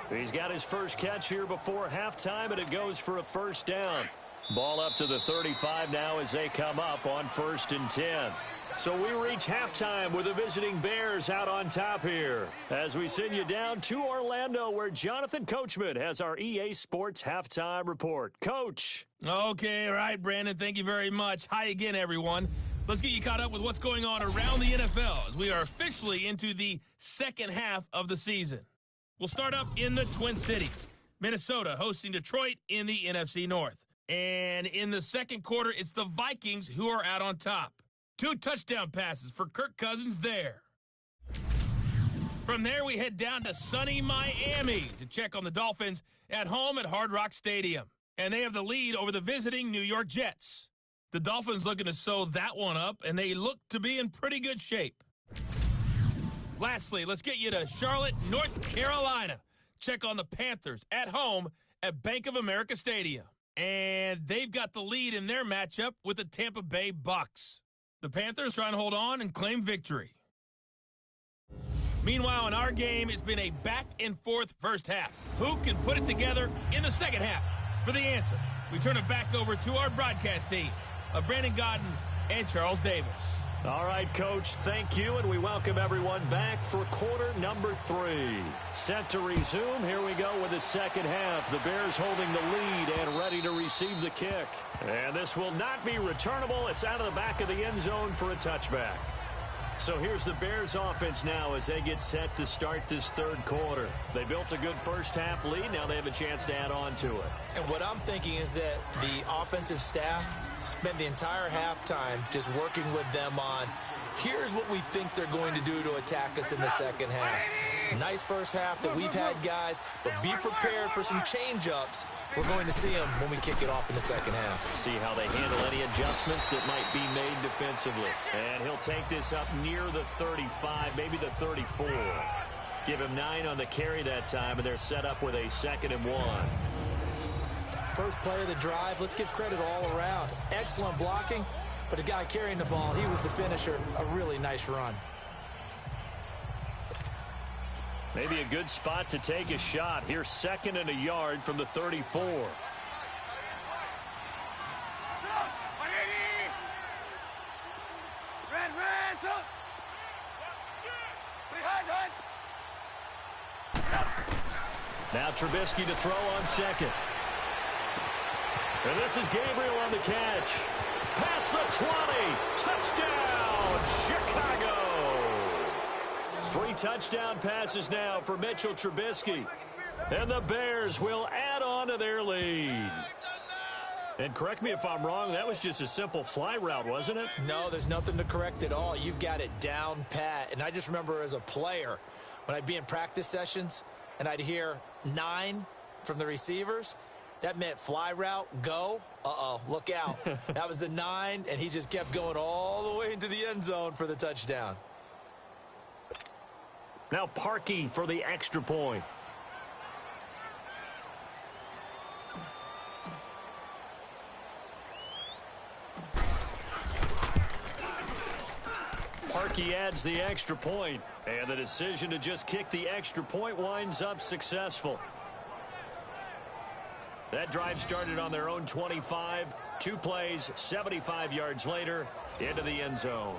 He's got his first catch here before halftime, and it goes for a 1st down. Ball up to the 35 now as they come up on 1st and 10. So we reach halftime with the visiting Bears out on top here. As we send you down to Orlando, where Jonathan Coachman has our EA Sports halftime report. Coach. Okay, all right, Brandon, thank you very much. Hi again, everyone. Let's get you caught up with what's going on around the NFL as we are officially into the second half of the season. We'll start up in the Twin Cities. Minnesota hosting Detroit in the NFC North. And in the second quarter, it's the Vikings who are out on top. 2 touchdown passes for Kirk Cousins there. From there, we head down to sunny Miami to check on the Dolphins at home at Hard Rock Stadium. And they have the lead over the visiting New York Jets. The Dolphins looking to sew that one up, and they look to be in pretty good shape. Lastly, let's get you to Charlotte, North Carolina. Check on the Panthers at home at Bank of America Stadium. And they've got the lead in their matchup with the Tampa Bay Bucks. The Panthers trying to hold on and claim victory. Meanwhile, in our game, it's been a back-and-forth first half. Who can put it together in the second half? For the answer, we turn it back over to our broadcast team of Brandon Godden and Charles Davis. All right, Coach, thank you, and we welcome everyone back for quarter number 3. Set to resume. Here we go with the second half. The Bears holding the lead and ready to receive the kick. And this will not be returnable. It's out of the back of the end zone for a touchback. So here's the Bears offense now as they get set to start this third quarter. They built a good first half lead. Now they have a chance to add on to it. And what I'm thinking is that the offensive staff spent the entire halftime just working with them on, here's what we think they're going to do to attack us in the second half. Nice first half that we've had, guys, but be prepared for some change-ups. We're going to see them when we kick it off in the second half. See how they handle any adjustments that might be made defensively. And he'll take this up near the 35, maybe the 34. Give him 9 on the carry that time, and they're set up with a 2nd and 1. First play of the drive, let's give credit all around. Excellent blocking, but the guy carrying the ball, he was the finisher. A really nice run. Maybe a good spot to take a shot. Here, 2nd and a yard from the 34. Now Trubisky to throw on 2nd. And this is Gabriel on the catch. Past the 20. Touchdown, Chicago. 3 touchdown passes now for Mitchell Trubisky. And the Bears will add on to their lead. And correct me if I'm wrong, that was just a simple fly route, wasn't it? No, there's nothing to correct at all. You've got it down pat. And I just remember as a player, when I'd be in practice sessions and I'd hear 9 from the receivers, that meant fly route, go. Uh-oh, look out. That was the 9, and he just kept going all the way into the end zone for the touchdown. Now Parkey for the extra point. Parkey adds the extra point, and the decision to just kick the extra point winds up successful. That drive started on their own 25. 2 plays, 75 yards later, into the end zone.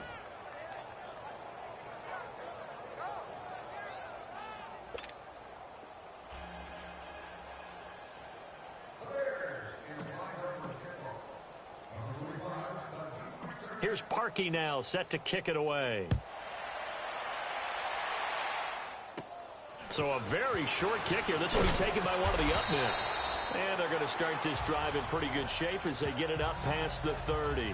Here's Parkey now, set to kick it away. So a very short kick here. This will be taken by one of the up men. And they're going to start this drive in pretty good shape as they get it up past the 30.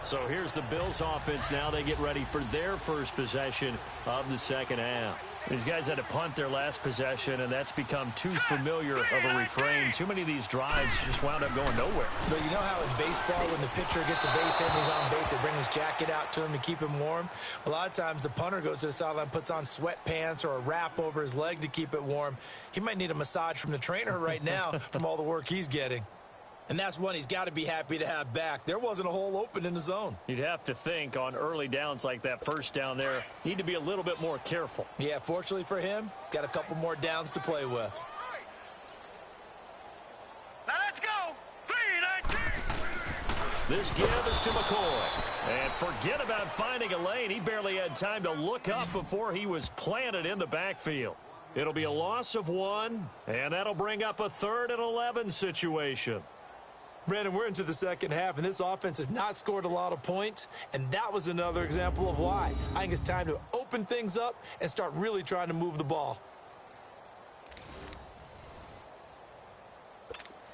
So here's the Bills offense now. They get ready for their first possession of the second half. These guys had to punt their last possession, and that's become too familiar of a refrain. Too many of these drives just wound up going nowhere. But you know how in baseball, when the pitcher gets a base hit and he's on base, they bring his jacket out to him to keep him warm? A lot of times the punter goes to the sideline, puts on sweatpants or a wrap over his leg to keep it warm. He might need a massage from the trainer right now from all the work he's getting. And that's one he's got to be happy to have back. There wasn't a hole open in the zone. You'd have to think on early downs like that first down there, need to be a little bit more careful. Yeah, fortunately for him, got a couple more downs to play with. Now let's go. 3-19. This give is to McCoy. And forget about finding a lane. He barely had time to look up before he was planted in the backfield. It'll be a loss of 1, and that'll bring up a 3rd and 11 situation. Brandon, we're into the second half, and this offense has not scored a lot of points, and that was another example of why. I think it's time to open things up and start really trying to move the ball.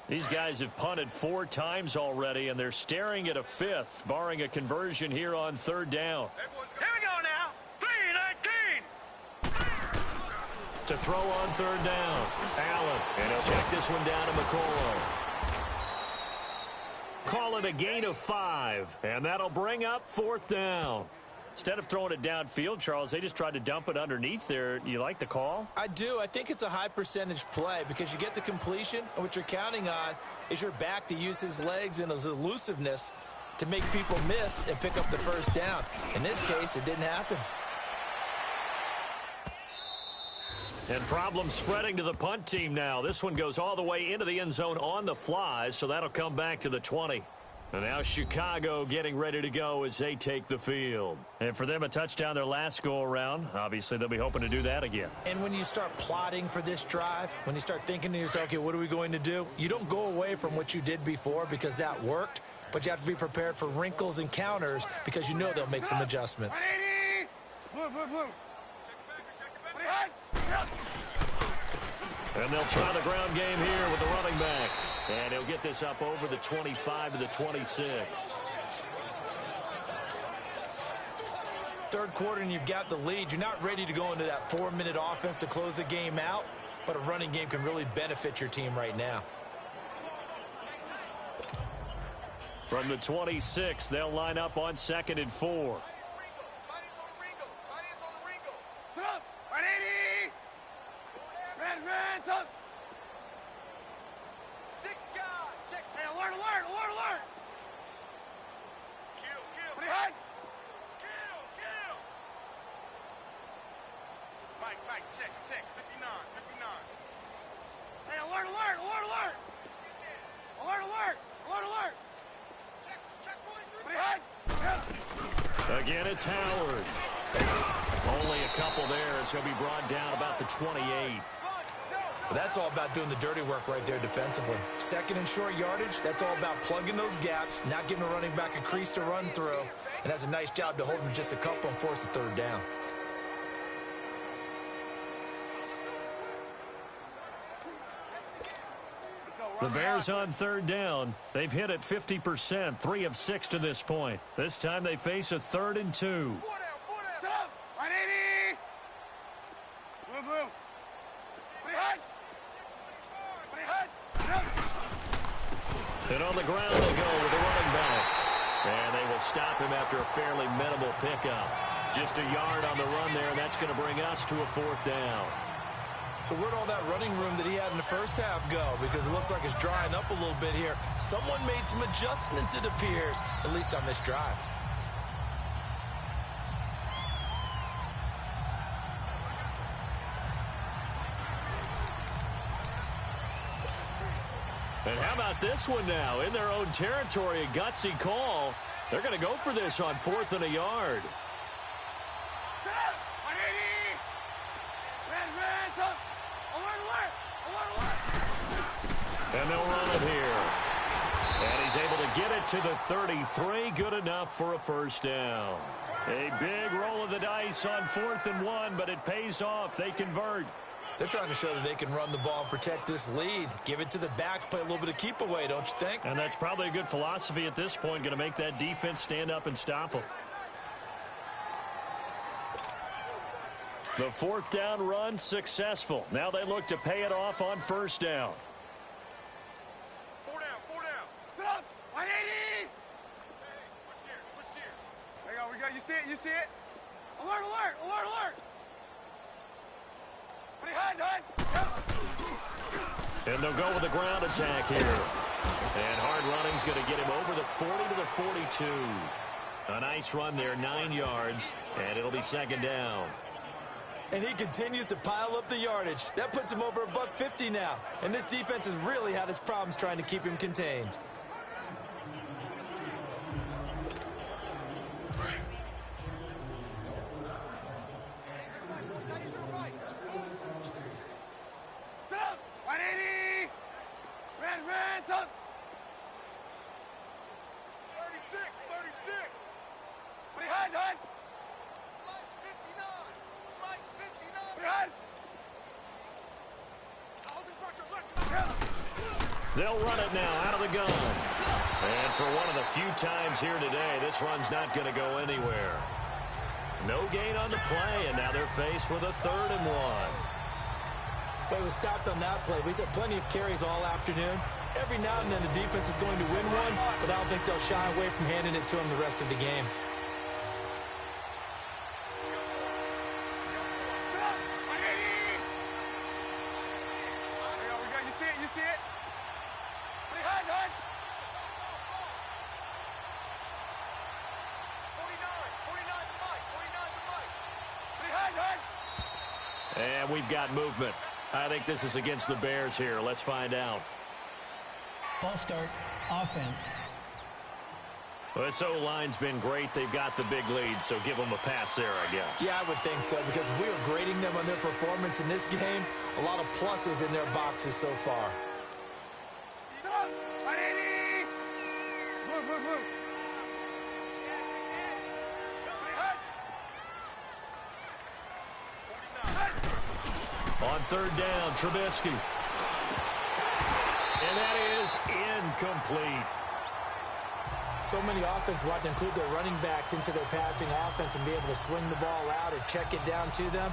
These guys have punted 4 times already, and they're staring at a 5th, barring a conversion here on 3rd down. Here we go now. 3-19. To throw on 3rd down, Allen, and he'll check this one down to McCoy. Call it a gain of 5, and that'll bring up 4th down. Instead of throwing it downfield, Charles, they just tried to dump it underneath there. You like the call? I do. I think it's a high percentage play because you get the completion, and what you're counting on is your back to use his legs and his elusiveness to make people miss and pick up the first down. In this case, it didn't happen. And problem spreading to the punt team now. This one goes all the way into the end zone on the fly, so that'll come back to the 20. And now Chicago getting ready to go as they take the field. And for them, a touchdown their last go-around. Obviously, they'll be hoping to do that again. And when you start plotting for this drive, when you start thinking to yourself, okay, what are we going to do? You don't go away from what you did before because that worked, but you have to be prepared for wrinkles and counters because you know they'll make some adjustments. 180. Blue. And they'll try the ground game here with the running back. And he'll get this up over the 25 to the 26. Third quarter and you've got the lead. You're not ready to go into that 4-minute offense to close the game out, but a running game can really benefit your team right now. From the 26, they'll line up on 2nd and 4. 180. Red. Sick guy. Check. Hey, alert. Kill. Pretty high. Kill. Mike, check. 59. Hey, alert. Check. Pretty high. Again, it's Howard. Only a couple there as he'll be brought down about the 28. But that's all about doing the dirty work right there defensively. Second and short yardage, that's all about plugging those gaps, not giving a running back a crease to run through, and has a nice job to hold him just a couple and force a third down. The Bears on third down. They've hit it 50%, 3 of 6 to this point. This time they face a 3rd and 2. And on the ground they go with the running back. And they will stop him after a fairly minimal pickup. Just a yard on the run there, and that's going to bring us to a 4th down. So where'd all that running room that he had in the first half go? Because it looks like it's drying up a little bit here. Someone made some adjustments, it appears, at least on this drive. And how about this one now? In their own territory, a gutsy call. They're going to go for this on 4th and a yard. And they'll run it here. And he's able to get it to the 33. Good enough for a 1st down. A big roll of the dice on 4th and 1, but it pays off. They convert. They're trying to show that they can run the ball and protect this lead. Give it to the backs, play a little bit of keep away, don't you think? And that's probably a good philosophy at this point. Going to make that defense stand up and stop them. The 4th down run successful. Now they look to pay it off on 1st down. 4 down, 4 down. Sit up, 180. Hey, switch gears. There you go, we go. You see it, you see it. Alert, alert, alert, alert. And they'll go with the ground attack here. And hard running's going to get him over the 40 to the 42. A nice run there, 9 yards, and it'll be 2nd down. And he continues to pile up the yardage. That puts him over $150 now. And this defense has really had its problems trying to keep him contained. They'll run it now out of the gun. And for one of the few times here today, this run's not going to go anywhere. No gain on the play, and now they're faced with a 3rd and 1. Play was stopped on that play, but he's had plenty of carries all afternoon. Every now and then the defense is going to win one, but I don't think they'll shy away from handing it to him the rest of the game. And we've got movement. I think this is against the Bears here. Let's find out. False start, offense. Well, this O-line's been great. They've got the big lead, so give them a pass there, I guess. Yeah, I would think so, because if we were grading them on their performance in this game, a lot of pluses in their boxes so far. On 3rd down, Trubisky. And that is incomplete. So many offense want to include their running backs into their passing offense and be able to swing the ball out or check it down to them.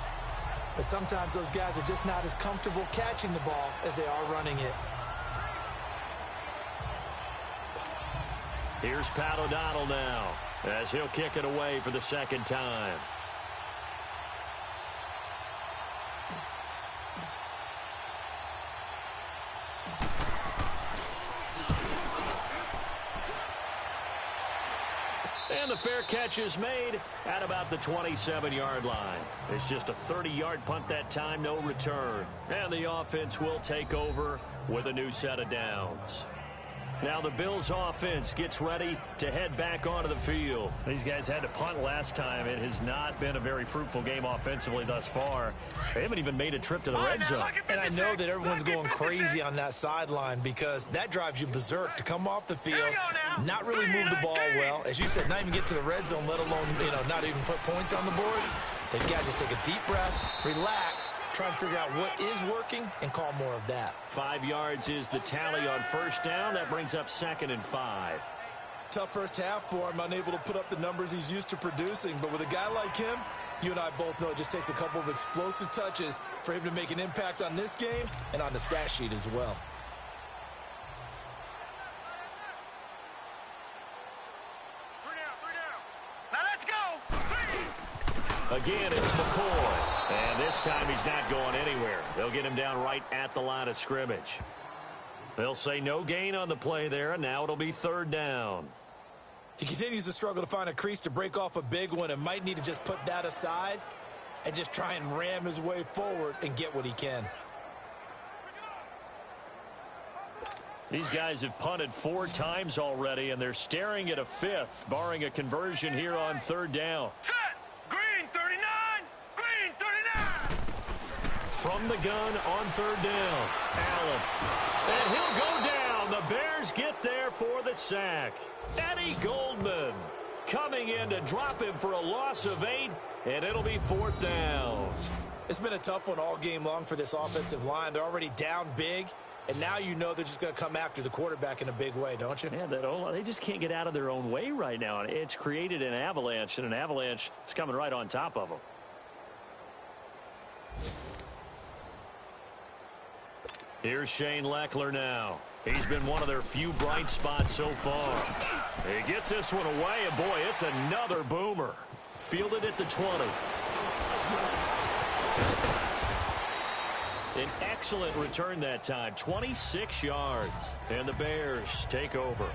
But sometimes those guys are just not as comfortable catching the ball as they are running it. Here's Pat O'Donnell now as he'll kick it away for the 2nd time. And the fair catch is made at about the 27-yard line. It's just a 30-yard punt that time, no return. And the offense will take over with a new set of downs. Now the Bills offense gets ready to head back onto the field. These guys had to punt last time. It has not been a very fruitful game offensively thus far. They haven't even made a trip to the red zone. And I know that everyone's going crazy on that sideline because that drives you berserk to come off the field, not really move the ball well. As you said, not even get to the red zone, let alone, not even put points on the board. They've got to just take a deep breath, relax, try and figure out what is working, and call more of that. 5 yards is the tally on first down. That brings up 2nd and 5. Tough first half for him, unable to put up the numbers he's used to producing. But with a guy like him, you and I both know it just takes a couple of explosive touches for him to make an impact on this game and on the stat sheet as well. Now let's go. Again, it's McCoy. And this time he's not going anywhere. They'll get him down right at the line of scrimmage. They'll say no gain on the play there, and now it'll be 3rd down. He continues to struggle to find a crease to break off a big one and might need to just put that aside and just try and ram his way forward and get what he can. These guys have punted 4 times already, and they're staring at a 5th, barring a conversion here on 3rd down. Set. Green 39. Green 39. From the gun on 3rd down, Allen. And he'll go down. The Bears get there for the sack. Eddie Goldman coming in to drop him for a loss of 8, and it'll be 4th down. It's been a tough one all game long for this offensive line. They're already down big, and now you know they're just going to come after the quarterback in a big way, don't you? Yeah, they just can't get out of their own way right now. It's created an avalanche, and an avalanche is coming right on top of them. Here's Shane Leckler now. He's been one of their few bright spots so far. He gets this one away, and boy, it's another boomer. Fielded at the 20. An excellent return that time, 26 yards. And the Bears take over.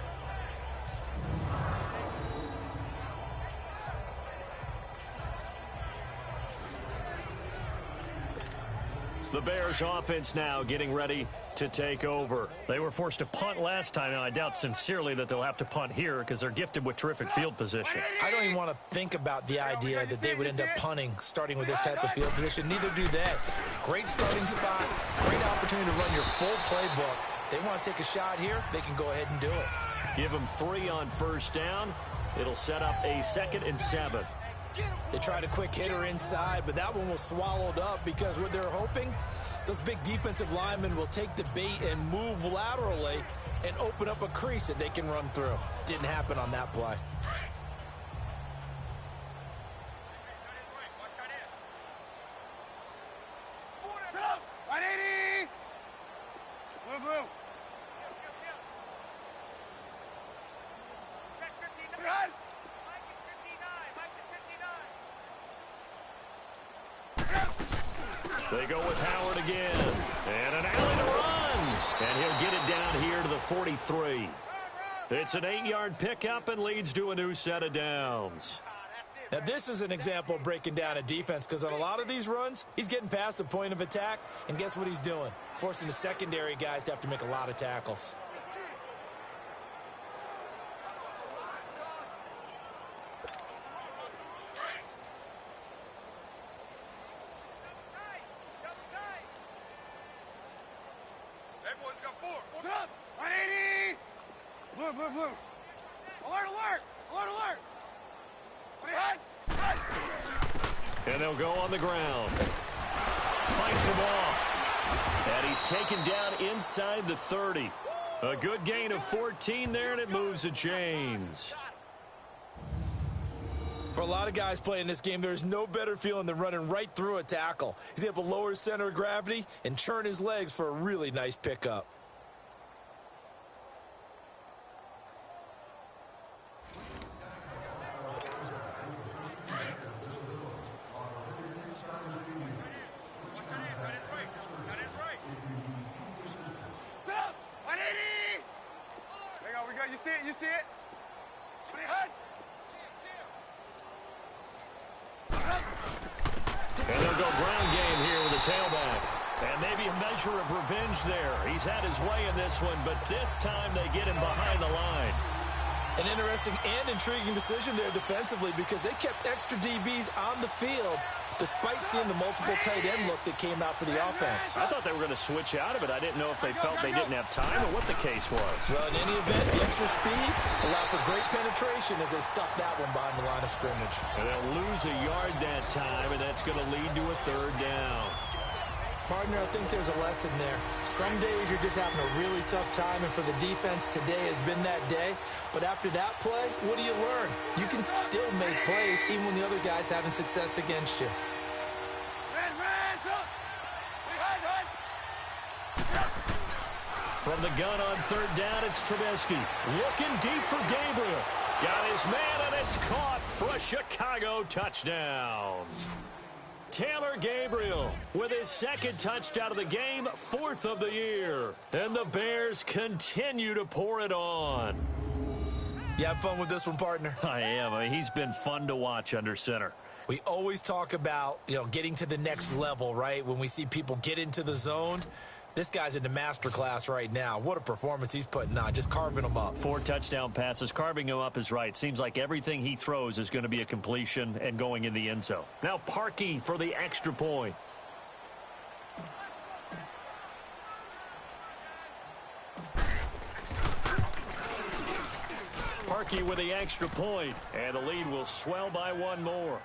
The Bears offense now getting ready to take over. They were forced to punt last time, and I doubt sincerely that they'll have to punt here because they're gifted with terrific field position. I don't even want to think about the idea that they would end up punting starting with this type of field position. Neither do they. Great starting spot, great opportunity to run your full playbook. They want to take a shot here, they can go ahead and do it. Give them 3 on first down. It'll set up a 2nd and 7. They tried a quick hitter inside, but that one was swallowed up because what they're hoping, those big defensive linemen will take the bait and move laterally and open up a crease that they can run through. Didn't happen on that play. Set up. 180. Blue, blue. Check 59. They go with Howard again. And an alley to run. And he'll get it down here to the 43. It's an 8-yard pickup and leads to a new set of downs. Now, this is an example of breaking down a defense because on a lot of these runs, he's getting past the point of attack, and guess what he's doing? Forcing the secondary guys to have to make a lot of tackles. Everyone's got 4. Set up. 180. Blue, blue, blue. Alert, alert. Alert, alert. And they'll go on the ground. Fights him off. And he's taken down inside the 30. A good gain of 14 there, and it moves the chains. For a lot of guys playing this game, there's no better feeling than running right through a tackle. He's able to lower his center of gravity and churn his legs for a really nice pickup. You see it? You see it? And they'll go ground game here with the tailback. And maybe a measure of revenge there. He's had his way in this one, but this time they get him behind the line. An interesting and intriguing decision there defensively because they kept extra DBs on the field despite seeing the multiple tight end look that came out for the offense. I thought they were going to switch out of it. I didn't know if they felt they didn't have time or what the case was. Well, in any event, the extra speed allowed for great penetration as they stuffed that one behind the line of scrimmage. And they'll lose a yard that time, and that's going to lead to a third down. Partner, I think there's a lesson there. Some days you're just having a really tough time, and for the defense, today has been that day. But after that play, what do you learn? You can still make plays even when the other guy's having success against you. From the gun on third down, it's Trubisky. Looking deep for Gabriel. Got his man, and it's caught for a Chicago touchdown. Taylor Gabriel with his second touchdown of the game, 4th of the year. And the Bears continue to pour it on. You have fun with this one, partner? I am. I mean, he's been fun to watch under center. We always talk about, getting to the next level, right? When we see people get into the zone. This guy's in the master class right now. What a performance he's putting on, just carving them up. 4 touchdown passes. Carving him up is right. Seems like everything he throws is going to be a completion and going in the end zone. Now Parkey for the extra point. Parkey with the extra point, and the lead will swell by 1 more.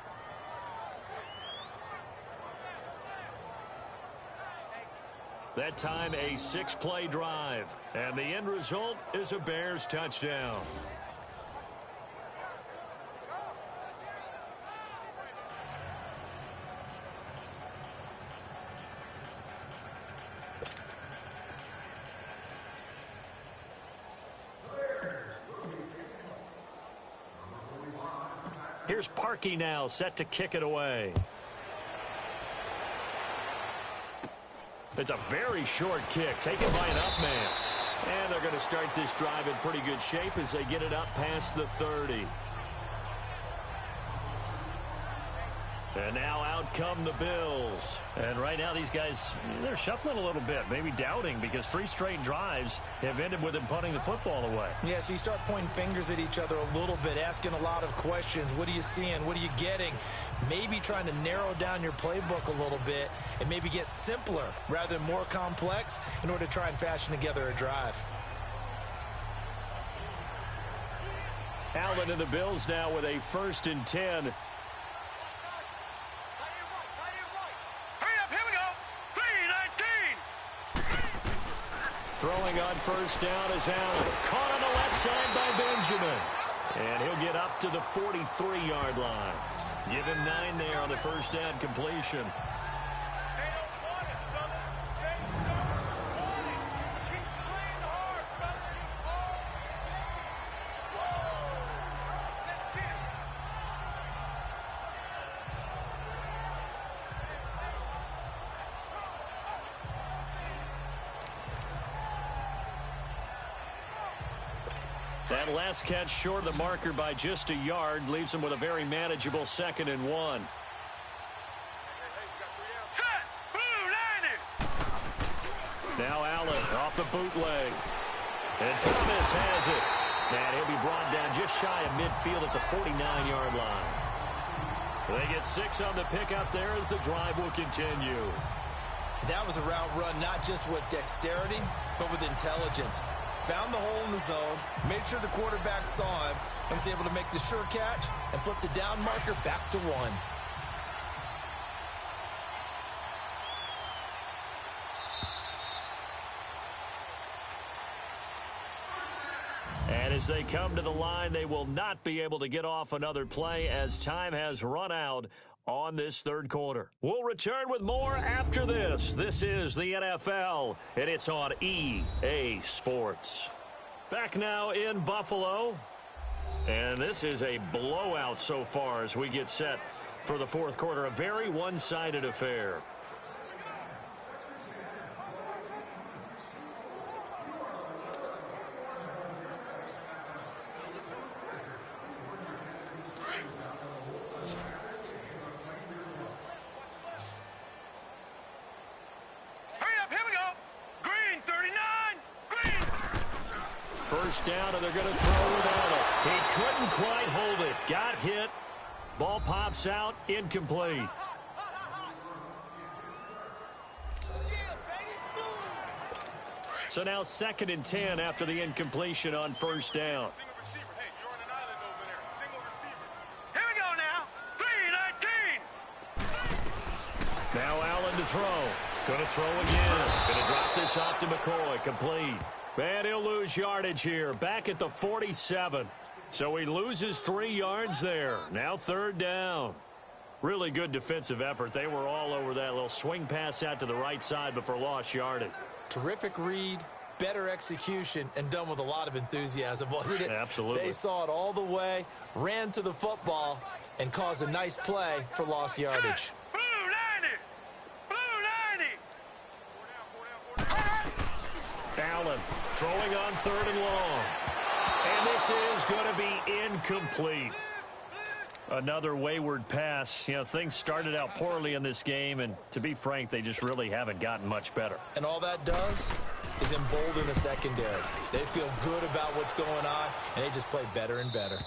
That time a 6-play drive. And the end result is a Bears touchdown. Here's Parkey now set to kick it away. It's a very short kick taken by an up man. And they're going to start this drive in pretty good shape as they get it up past the 30. And now out come the Bills. And right now these guys, they're shuffling a little bit, maybe doubting because 3 straight drives have ended with them punting the football away. Yeah, so you start pointing fingers at each other a little bit, asking a lot of questions. What are you seeing? What are you getting? Maybe trying to narrow down your playbook a little bit and maybe get simpler rather than more complex in order to try and fashion together a drive. Allen and the Bills now with a 1st and 10. Throwing on 1st down is Allen. Caught on the left side by Benjamin. And he'll get up to the 43-yard line. Give him 9 there on the 1st down completion. That last catch short of the marker by just a yard leaves him with a very manageable 2nd and 1. Now Allen off the bootleg. And Thomas has it. And he'll be brought down just shy of midfield at the 49-yard line. They get 6 on the pickup there as the drive will continue. That was a route run not just with dexterity, but with intelligence. Found the hole in the zone, made sure the quarterback saw him, and was able to make the sure catch and flip the down marker back to 1. And as they come to the line, they will not be able to get off another play as time has run out on this 3rd quarter. We'll return with more after this. This is the NFL, and it's on EA Sports. Back now in Buffalo, and this is a blowout so far as we get set for the 4th quarter. A very one-sided affair. first down, and they're going to throw without it. He couldn't quite hold it. Got hit. Ball pops out. Incomplete. So now 2nd and 10 after the incompletion on first down. Here we go now. 3-19. Now Allen to throw. Going to throw again. Going to drop this off to McCoy. Complete. And he'll lose yardage here. Back at the 47. So he loses 3 yards there. Now 3rd down. Really good defensive effort. They were all over that little swing pass out to the right side before lost yardage. Terrific read, better execution, and done with a lot of enthusiasm, wasn't it? Absolutely. They saw it all the way, ran to the football, and caused a nice play for lost yardage. Blue 90. Blue 90. Allen throwing on 3rd and long. And this is going to be incomplete. Another wayward pass. You know, things started out poorly in this game, and to be frank, they just really haven't gotten much better. And all that does is embolden the secondary. They feel good about what's going on, and they just play better and better.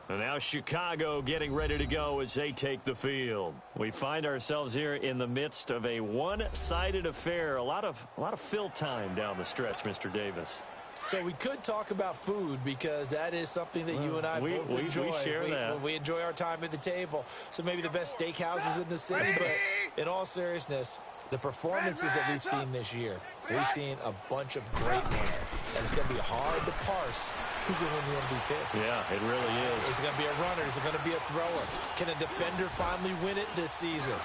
And now Chicago getting ready to go as they take the field. We find ourselves here in the midst of a one-sided affair. A lot of fill time down the stretch, Mr. Davis. So we could talk about food because that is something that you and I both enjoy. We share that. We enjoy our time at the table. So maybe the best steakhouses in the city, but in all seriousness, the performances that we've seen this year, we've seen a bunch of great ones. And it's going to be hard to parse who's going to win the MVP. Yeah, it really is. Is it going to be a runner? Is it going to be a thrower? Can a defender finally win it this season?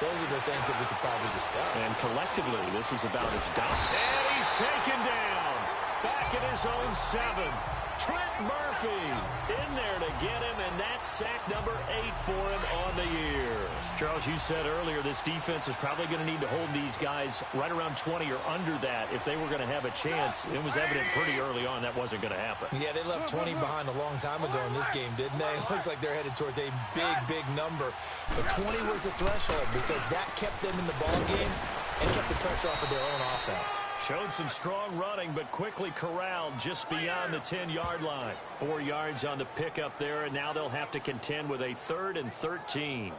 Those are the things that we could probably discuss. And collectively, this is about as dominant. And he's taken down. Back at his own 7. Trent Murphy in there to get him, and that's sack number 8 for him on the year. Charles, you said earlier this defense is probably going to need to hold these guys right around 20 or under that if they were going to have a chance. It was evident pretty early on that wasn't going to happen. Yeah, they left 20 behind a long time ago in this game, didn't they? It looks like they're headed towards a big number. But 20 was the threshold because that kept them in the ball game and kept the pressure off of their own offense. Showed some strong running, but quickly corralled just beyond the 10-yard line. 4 yards on the pickup there, and now they'll have to contend with a 3rd and 13.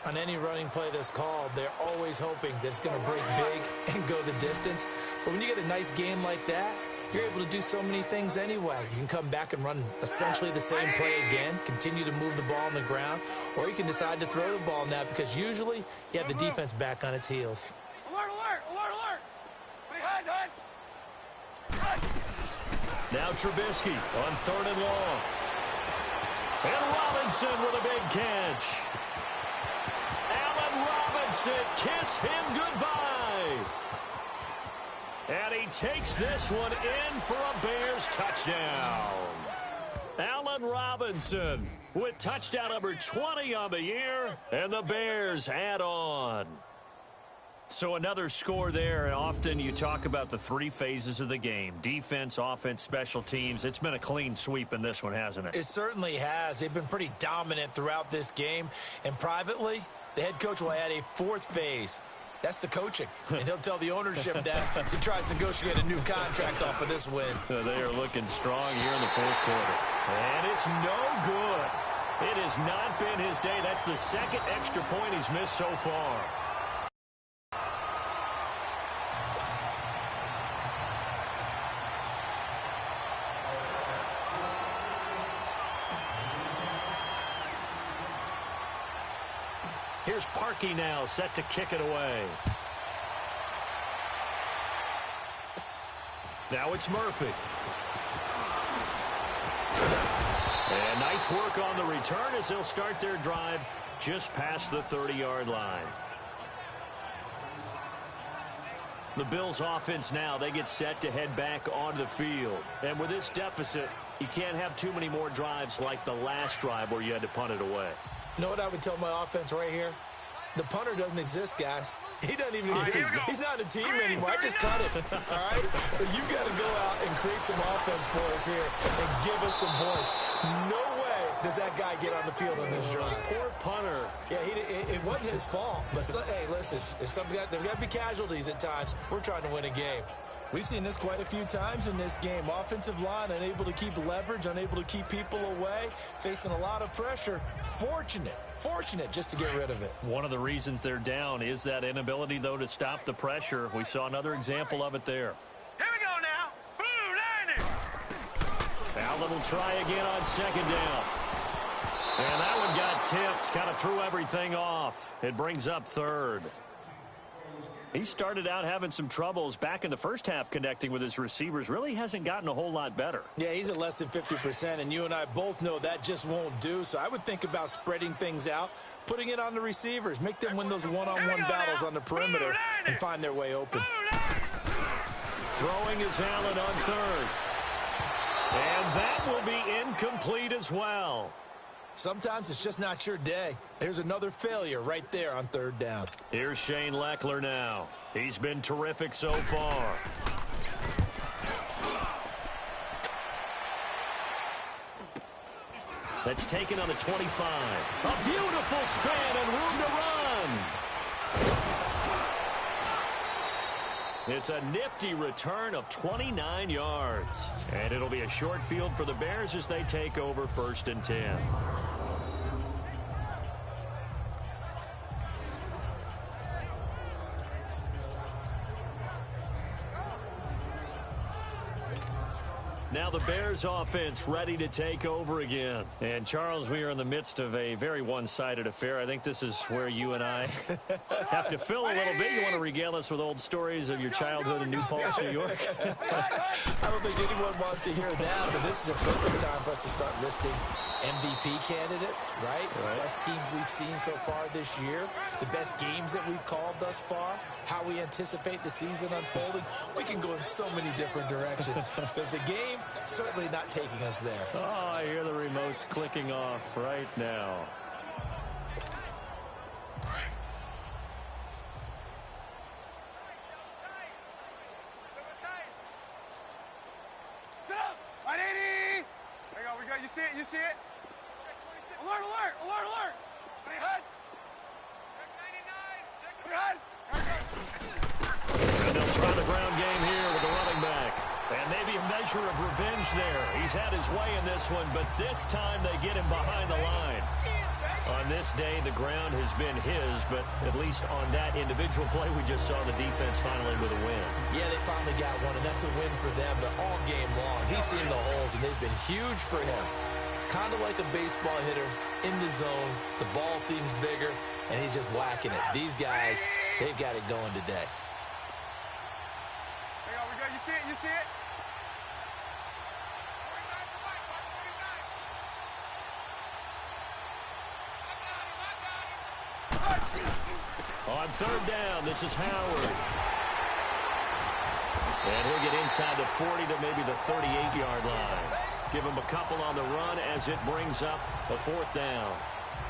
On any running play that's called, they're always hoping that it's going to break big and go the distance. But when you get a nice game like that, you're able to do so many things anyway. You can come back and run essentially the same play again, continue to move the ball on the ground, or you can decide to throw the ball now because usually you have the defense back on its heels. Alert. Behind, Hunt. Now Trubisky on 3rd and long. And Robinson with a big catch. Allen Robinson, kiss him goodbye. And he takes this one in for a Bears touchdown. Allen Robinson with touchdown number 20 on the year, and the Bears add on. So another score there, and often you talk about the 3 phases of the game. Defense, offense, special teams. It's been a clean sweep in this one, hasn't it? It certainly has. They've been pretty dominant throughout this game. And privately, the head coach will add a 4th phase. That's the coaching. And he'll tell the ownership that as he tries to negotiate a new contract off of this win. They are looking strong here in the 4th quarter. And it's no good. It has not been his day. That's the 2nd extra point he's missed so far. Here's Parkey now, set to kick it away. Now it's Murphy. And nice work on the return as they'll start their drive just past the 30-yard line. The Bills offense now, they get set to head back onto the field. And with this deficit, you can't have too many more drives like the last drive where you had to punt it away. You know what I would tell my offense right here? The punter doesn't exist, guys. He doesn't even exist. He's not a team anymore. I just cut it. All right? So you've got to go out and create some offense for us here and give us some points. No way does that guy get on the field on this drive? Poor punter. Yeah, it wasn't his fault. But, hey, listen, there's got to be casualties at times. We're trying to win a game. We've seen this quite a few times in this game. Offensive line unable to keep leverage, unable to keep people away, facing a lot of pressure. Fortunate just to get rid of it. One of the reasons they're down is that inability, though, to stop the pressure. We saw another example of it there. Here we go now. Blue 90. Allen will try again on second down. And that one got tipped, kind of threw everything off. It brings up third. He started out having some troubles back in the first half connecting with his receivers. Really hasn't gotten a whole lot better. Yeah, he's at less than 50%, and you and I both know that just won't do. So I would think about spreading things out, putting it on the receivers, make them win those one-on-one battles on the perimeter and find their way open. Throwing is Allen on third. And that will be incomplete as well. Sometimes it's just not your day. There's another failure right there on third down. Here's Shane Leckler now. He's been terrific so far. That's taken on the 25. A beautiful span and room to run. It's a nifty return of 29 yards. And it'll be a short field for the Bears as they take over 1st and 10. Now the Bears offense ready to take over again. And Charles, we are in the midst of a very one-sided affair. I think this is where you and I have to fill a little bit. You want to regale us with old stories of your childhood in New Paltz, New York? I don't think anyone wants to hear that, but this is a perfect time for us to start listing MVP candidates, right? Best teams we've seen so far this year, the best games that we've called thus far, how we anticipate the season unfolding. We can go in so many different directions because the game certainly not taking us there. Oh, I hear the remotes clicking off right now. Sit up. 180. There we go. You see it? You see it? Alert, alert, alert, alert. Hey, HUD. Check 99. Check HUD. And they'll try the ground game here with the running back. And maybe a measure of revenge there. He's had his way in this one, but this time they get him behind the line. On this day, the ground has been his, but at least on that individual play, we just saw the defense finally with a win. Yeah, they finally got one, and that's a win for them, but all game long, he's seen the holes, and they've been huge for him. Kind of like a baseball hitter in the zone. The ball seems bigger, and he's just whacking it. These guys, they've got it going today. There we go. You see it? You see it? On third down, this is Howard. And he'll get inside the 40 to maybe the 38-yard line. Give him a couple on the run as it brings up a 4th down.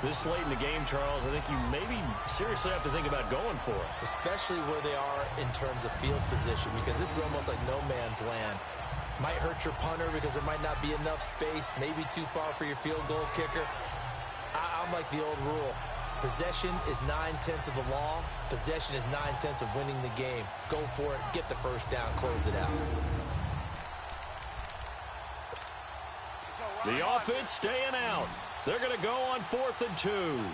This late in the game, Charles, I think you maybe seriously have to think about going for it. Especially where they are in terms of field position, because this is almost like no man's land. Might hurt your punter because there might not be enough space, maybe too far for your field goal kicker. I'm like the old rule. Possession is 9/10 of the law. Possession is 9/10 of winning the game. Go for it. Get the first down. Close it out. The offense staying out. They're going to go on 4th and 2. 4 down.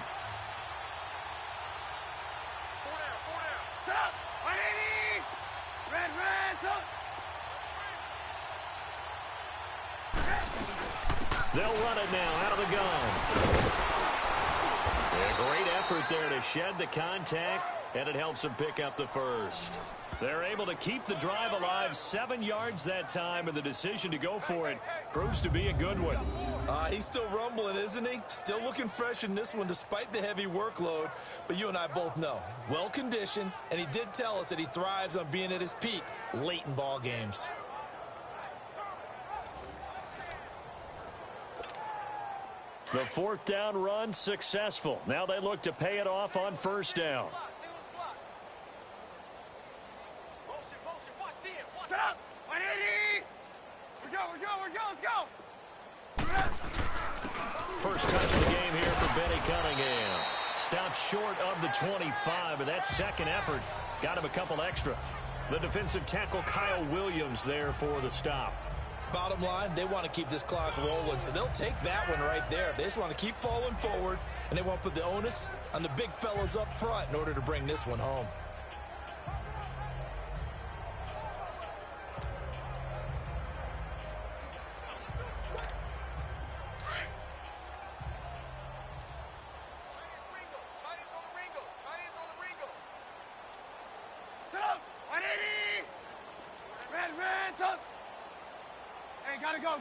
Sit up. 180. Red, up. They'll run it now out of the gun. A great effort there to shed the contact, and it helps them pick up the first. They're able to keep the drive alive, 7 yards that time, and the decision to go for it proves to be a good one. He's still rumbling, isn't he? Still looking fresh in this one despite the heavy workload. But you and I both know, well-conditioned, and he did tell us that he thrives on being at his peak late in ball games. The 4th down run successful. Now they look to pay it off on 1st down. Set up. 180. We go. Let's go. First touch of the game here for Benny Cunningham. Stopped short of the 25, but that second effort got him a couple extra. The defensive tackle Kyle Williams there for the stop. Bottom line, they want to keep this clock rolling, so they'll take that one right there. They just want to keep falling forward, and they want to put the onus on the big fellas up front in order to bring this one home.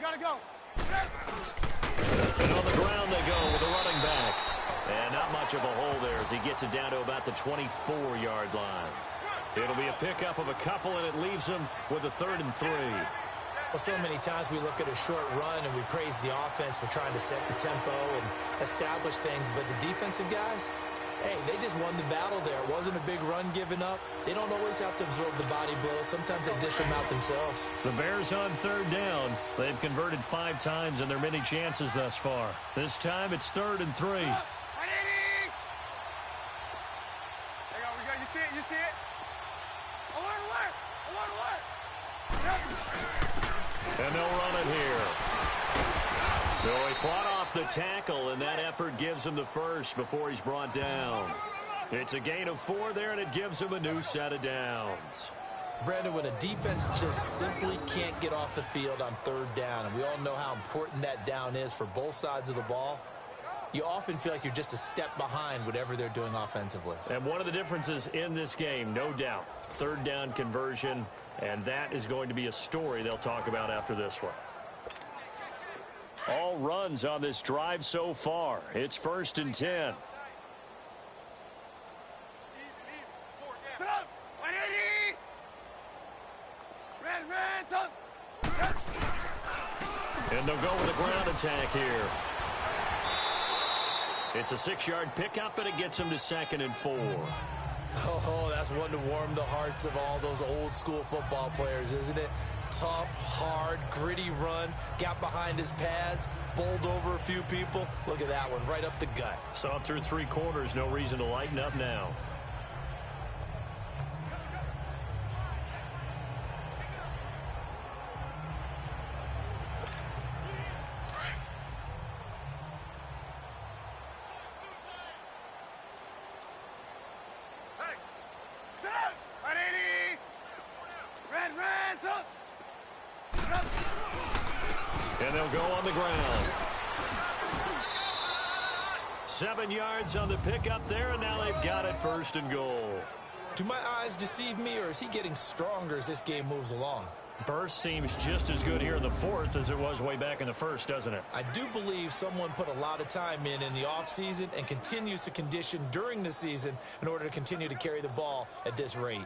Gotta go. And on the ground they go with the running back. And not much of a hole there as he gets it down to about the 24-yard line. It'll be a pickup of a couple, and it leaves him with a 3rd and 3. Well, so many times we look at a short run and we praise the offense for trying to set the tempo and establish things, but the defensive guys, hey, they just won the battle there. It wasn't a big run given up. They don't always have to absorb the body blows. Sometimes they dish them out themselves. The Bears on 3rd down. They've converted 5 times in their many chances thus far. This time it's 3rd and 3. There you go, we go. You see it, you see it? Alert, alert, alert, alert. And they'll run it here. So he fought off the tackle, and that effort gives him the first before he's brought down. It's a gain of 4 there, and it gives him a new set of downs. Brandon, when a defense just simply can't get off the field on 3rd down, and we all know how important that down is for both sides of the ball, you often feel like you're just a step behind whatever they're doing offensively. And one of the differences in this game, no doubt, 3rd down conversion, and that is going to be a story they'll talk about after this one. All runs on this drive so far. It's 1st and 10. And they'll go with a ground attack here. It's a 6-yard pickup, and it gets them to 2nd and 4. Oh, that's one to warm the hearts of all those old-school football players, isn't it? Tough, hard, gritty run, got behind his pads, bowled over a few people. Look at that one, right up the gut. Saw it through 3 quarters, no reason to lighten up now. And they'll go on the ground. 7 yards on the pickup there, and now they've got it 1st and goal. Do my eyes deceive me, or is he getting stronger as this game moves along? Burst seems just as good here in the 4th as it was way back in the 1st, doesn't it? I do believe someone put a lot of time in the offseason and continues to condition during the season in order to continue to carry the ball at this rate.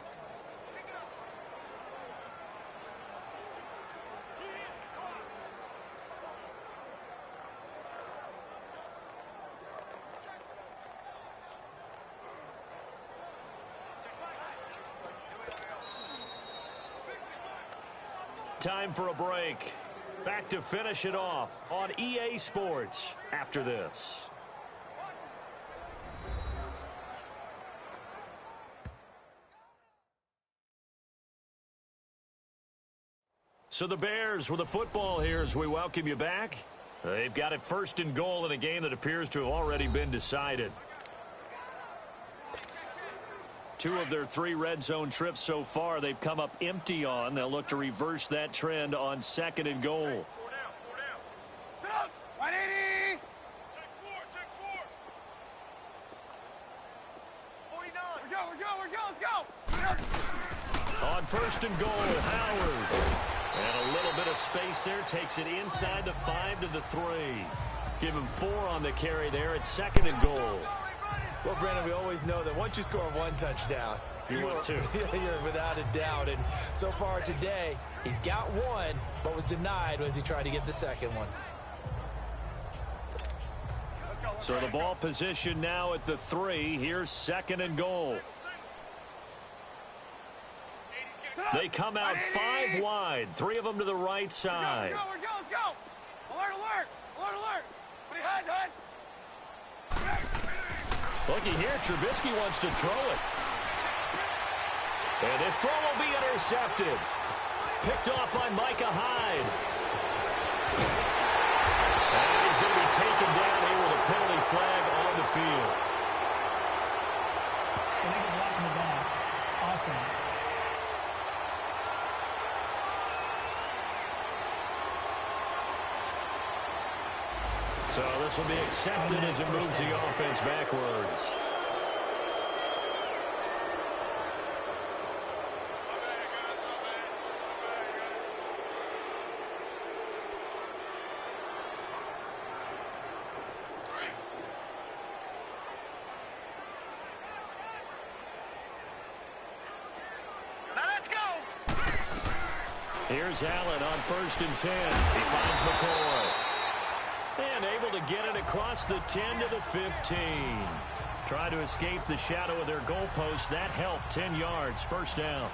Time for a break. Back to finish it off on EA Sports after this. So the Bears with the football here as we welcome you back. They've got it 1st and goal in a game that appears to have already been decided. 2 of their 3 red zone trips so far they've come up empty on. They'll look to reverse that trend on 2nd and goal. Sit up! 180! We're go, let's go! On 1st and goal, Howard. And a little bit of space there, takes it inside the 5 to the 3. Give him 4 on the carry there at 2nd and goal. Well, Brandon, we always know that once you score 1 touchdown, you want 2. You're without a doubt. And so far today, he's got 1, but was denied as he tried to get the 2nd one. So the ball position now at the 3. Here's 2nd and goal. They come out 5 wide, 3 of them to the right side. We're go, let's go! Alert, alert! Alert, alert! Looky here, Trubisky wants to throw it. And this throw will be intercepted. Picked off by Micah Hyde. And he's going to be taken down here with a penalty flag on the field. Illegal block in the back. Offense. So this will be accepted as it moves the offense backwards. Here's Allen on 1st and 10. He finds McCoy. And able to get it across the 10 to the 15. Try to escape the shadow of their goalpost. That helped. 10 yards. First down.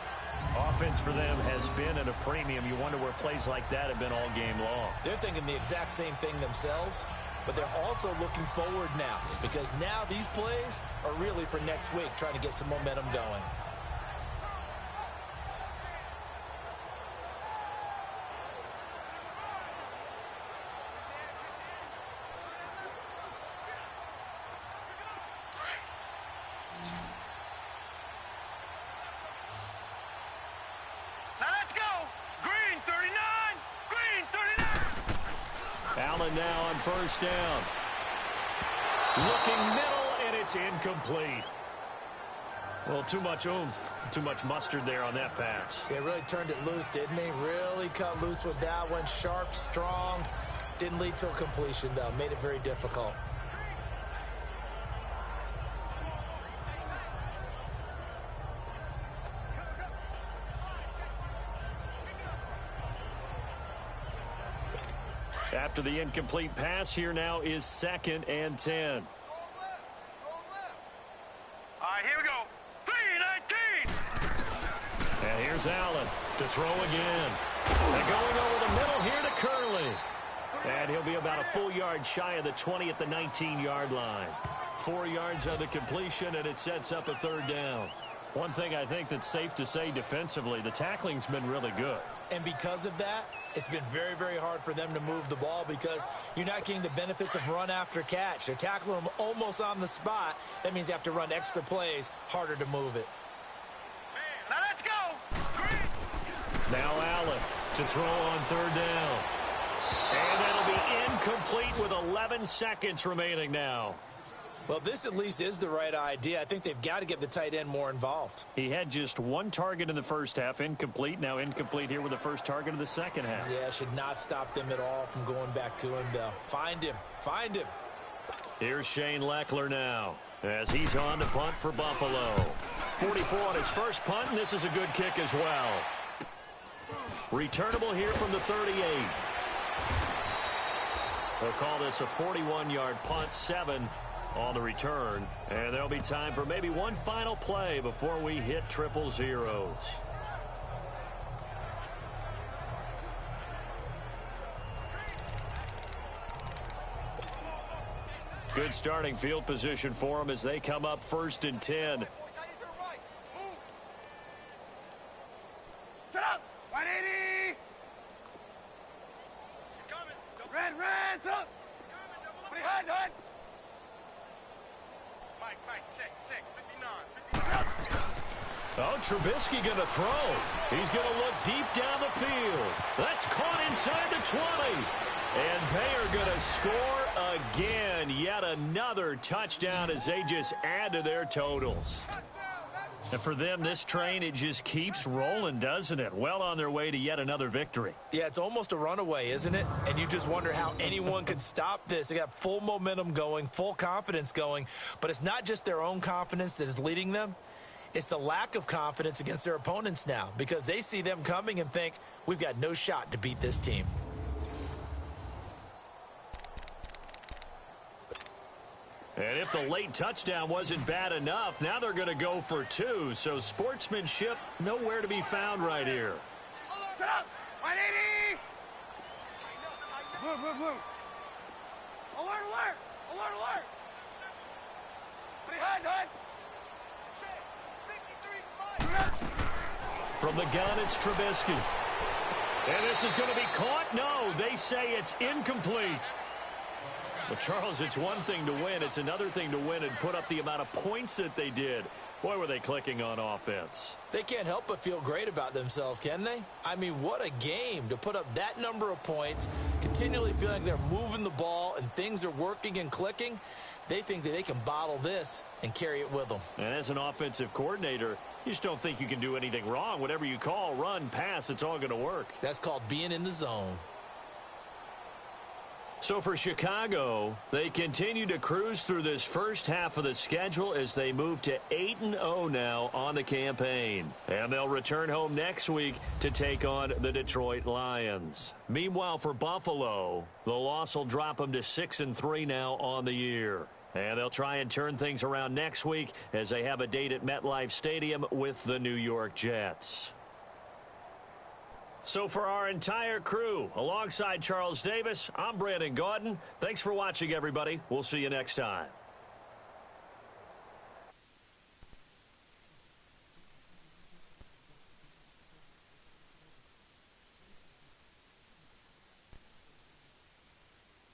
Offense for them has been at a premium. You wonder where plays like that have been all game long. They're thinking the exact same thing themselves, but they're also looking forward now because now these plays are really for next week, trying to get some momentum going. Allen now on 1st down. Looking middle, and it's incomplete. Well, too much oomph, too much mustard there on that pass. They really turned it loose, didn't he? Really cut loose with that one. Sharp, strong. Didn't lead to a completion, though. Made it very difficult. After the incomplete pass, here now is 2nd and 10. All right, here we go. 3-19. And here's Allen to throw again. And going over the middle here to Curley. And he'll be about a full yard shy of the 20 at the 19-yard line. 4 yards on the completion, and it sets up a 3rd down. One thing I think that's safe to say defensively, the tackling's been really good. And because of that, it's been very, very hard for them to move the ball because you're not getting the benefits of run after catch. They're tackling them almost on the spot. That means you have to run extra plays, harder to move it. Now let's go. Now Allen to throw on 3rd down. And that'll be incomplete with 11 seconds remaining now. Well, this at least is the right idea. I think they've got to get the tight end more involved. He had just 1 target in the first half, incomplete. Now incomplete here with the first target of the second half. Yeah, should not stop them at all from going back to him, though. Find him. Find him. Here's Shane Leckler now as he's on to punt for Buffalo. 44 on his first punt, and this is a good kick as well. Returnable here from the 38. They'll call this a 41-yard punt, 7 on the return. And there'll be time for maybe one final play before we hit triple zeros. Good starting field position for them as they come up 1st and 10. Set up. 180. He's coming. Red, set up. Behind, Hunt. Mike, check, 59. Oh, Trubisky going to throw. He's going to look deep down the field. That's caught inside the 20. And they are going to score again. Yet another touchdown as they just add to their totals. And for them, this train, it just keeps rolling, doesn't it? Well on their way to yet another victory. Yeah, it's almost a runaway, isn't it? And you just wonder how anyone could stop this. They got full momentum going, full confidence going. But it's not just their own confidence that is leading them. It's the lack of confidence against their opponents now because they see them coming and think, we've got no shot to beat this team. And if the late touchdown wasn't bad enough, now they're going to go for 2. So sportsmanship nowhere to be found right here. Set up. 180. Blue. Alert, alert! Alert, alert! Pretty hard, Hud! From the gun, it's Trubisky. And this is going to be caught? No, they say it's incomplete. Well, Charles, it's one thing to win. It's another thing to win and put up the amount of points that they did. Boy, were they clicking on offense. They can't help but feel great about themselves, can they? I mean, what a game to put up that number of points, continually feeling like they're moving the ball and things are working and clicking. They think that they can bottle this and carry it with them. And as an offensive coordinator, you just don't think you can do anything wrong. Whatever you call, run, pass, it's all going to work. That's called being in the zone. So for Chicago, they continue to cruise through this first half of the schedule as they move to 8-0 now on the campaign. And they'll return home next week to take on the Detroit Lions. Meanwhile, for Buffalo, the loss will drop them to 6-3 now on the year. And they'll try and turn things around next week as they have a date at MetLife Stadium with the New York Jets. So for our entire crew, alongside Charles Davis, I'm Brandon Gaudin. Thanks for watching, everybody. We'll see you next time.